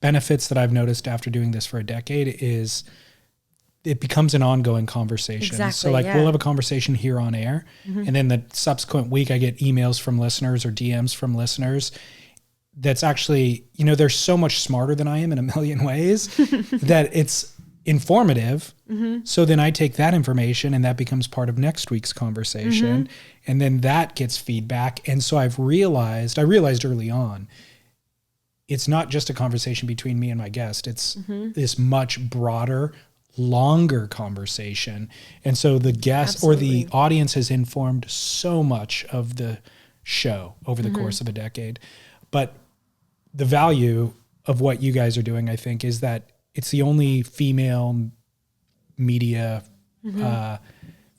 benefits that I've noticed after doing this for a decade is it becomes an ongoing conversation. Exactly, so we'll have a conversation here on air, and then the subsequent week I get emails from listeners or DMs from listeners that's actually, they're so much smarter than I am in a million ways that it's informative. So then I take that information, and that becomes part of next week's conversation. And then that gets feedback. And so I realized early on, it's not just a conversation between me and my guest. It's this much broader, longer conversation. And so the guest or the audience has informed so much of the show over the course of a decade. But the value of what you guys are doing, I think, is that it's the only female media,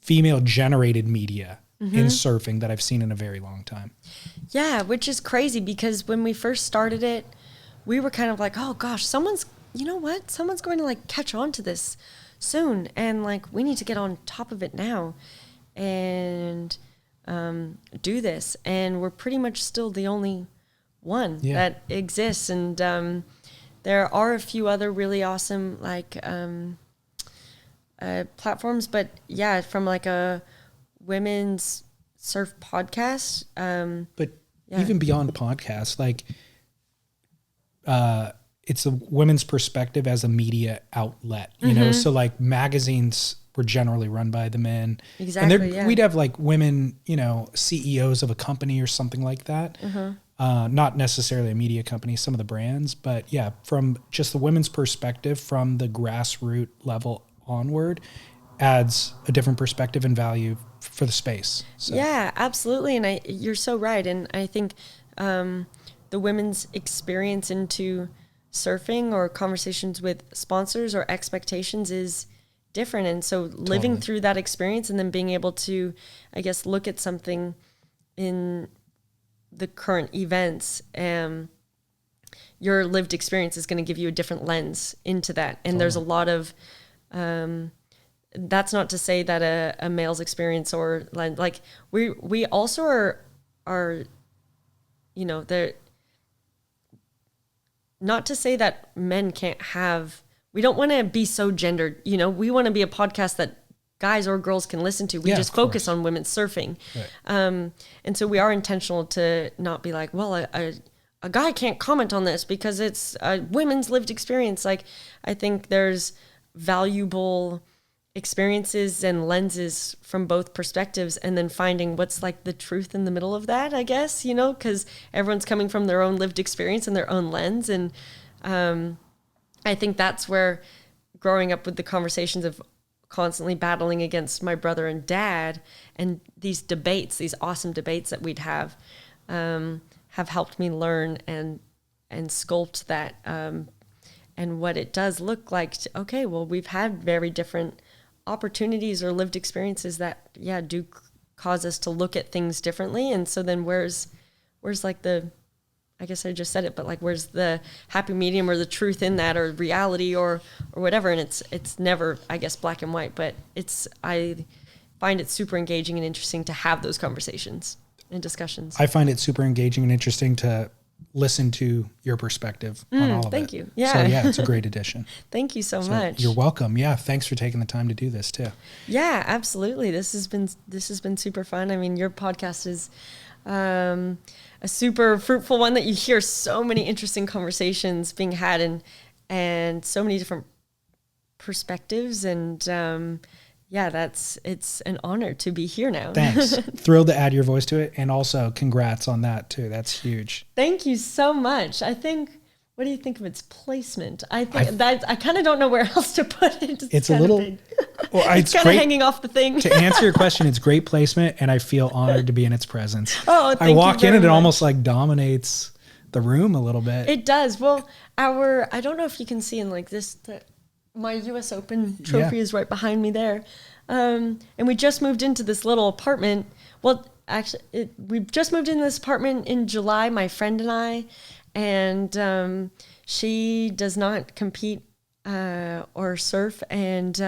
female generated media in surfing that I've seen in a very long time. Yeah, which is crazy, because when we first started it, we were kind of like, oh gosh, someone's going to like catch on to this soon, and like we need to get on top of it now and do this. And we're pretty much still the only one that exists. And there are a few other really awesome platforms, but from like a women's surf podcast. But even beyond podcasts, like it's a women's perspective as a media outlet, you know? So like magazines were generally run by the men. Exactly. And we'd have like women, CEOs of a company or something like that. Not necessarily a media company, some of the brands, but from just the women's perspective, from the grassroots level onward, adds a different perspective and value for the space. So. Yeah, absolutely. And you're so right. And I think the women's experience into surfing or conversations with sponsors or expectations is different. And so living through that experience and then being able to, I guess, look at something in the current events, your lived experience is going to give you a different lens into that. And there's a lot of, that's not to say that a male's experience or like we also are, they're not to say that men can't have, we don't want to be so gendered, we want to be a podcast that guys or girls can listen to. We Yeah, just of focus course. on women's surfing. Right. And so we are intentional to not be like, well, a guy can't comment on this because it's a women's lived experience. Like, I think there's valuable experiences and lenses from both perspectives, and then finding what's like the truth in the middle of that, I guess, you know, because everyone's coming from their own lived experience and their own lens. And I think that's where growing up with the conversations of constantly battling against my brother and dad, and these debates, these awesome debates that we'd have helped me learn and sculpt that, and what it does look like. Okay, well, we've had very different opportunities or lived experiences that, yeah, do cause us to look at things differently. And so then where's like the, I guess I just said it, but like, where's the happy medium or the truth in that, or reality or whatever. And it's never, I guess, black and white, but I find it super engaging and interesting to have those conversations and discussions. I find it super engaging and interesting to listen to your perspective on all of it. Thank you. Yeah. So yeah, it's a great addition. Thank you so much. You're welcome. Yeah. Thanks for taking the time to do this too. Yeah, absolutely. This has been super fun. I mean, your podcast is a super fruitful one that you hear so many interesting conversations being had and so many different perspectives. And yeah, it's an honor to be here now. Thanks. Thrilled to add your voice to it. And also congrats on that too. That's huge. Thank you so much. I think, what do you think of its placement? I think I kind of don't know where else to put it. It's a little, well, it's kind of hanging off the thing. To answer your question, it's great placement, and I feel honored to be in its presence. Oh, thank you I walk in and it much. almost like dominates the room a little bit. It does. Well, I don't know if you can see in like this, my US Open trophy is right behind me there. And we just moved into this little apartment. Well, actually, we just moved into this apartment in July, my friend and I, and she does not compete or surf. And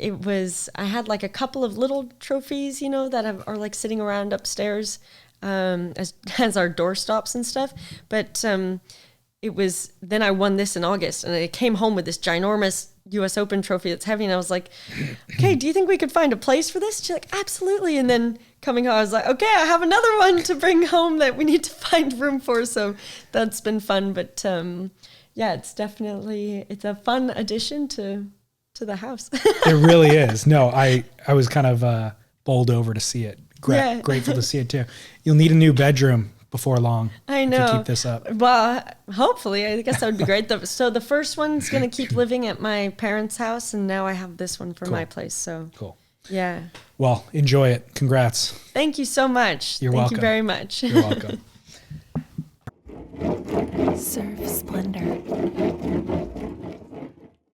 I had like a couple of little trophies, you know, that are like sitting around upstairs as our doorstops and stuff. But then I won this in August, and I came home with this ginormous US Open trophy that's heavy, and I was like, okay, do you think we could find a place for this? She's like, absolutely. And then coming home, I was like, okay, I have another one to bring home that we need to find room for. So that's been fun. But yeah, it's a fun addition to the house. It really is. No, I was kind of bowled over to see it. Grateful to see it too. You'll need a new bedroom before long. I know. To keep this up. Well, hopefully, I guess that would be great. So the first one's going to keep living at my parents' house, and now I have this one for my place. So cool. Yeah. Well, enjoy it. Congrats. Thank you so much. You're welcome. Thank you very much. You're welcome. Surf Splendor.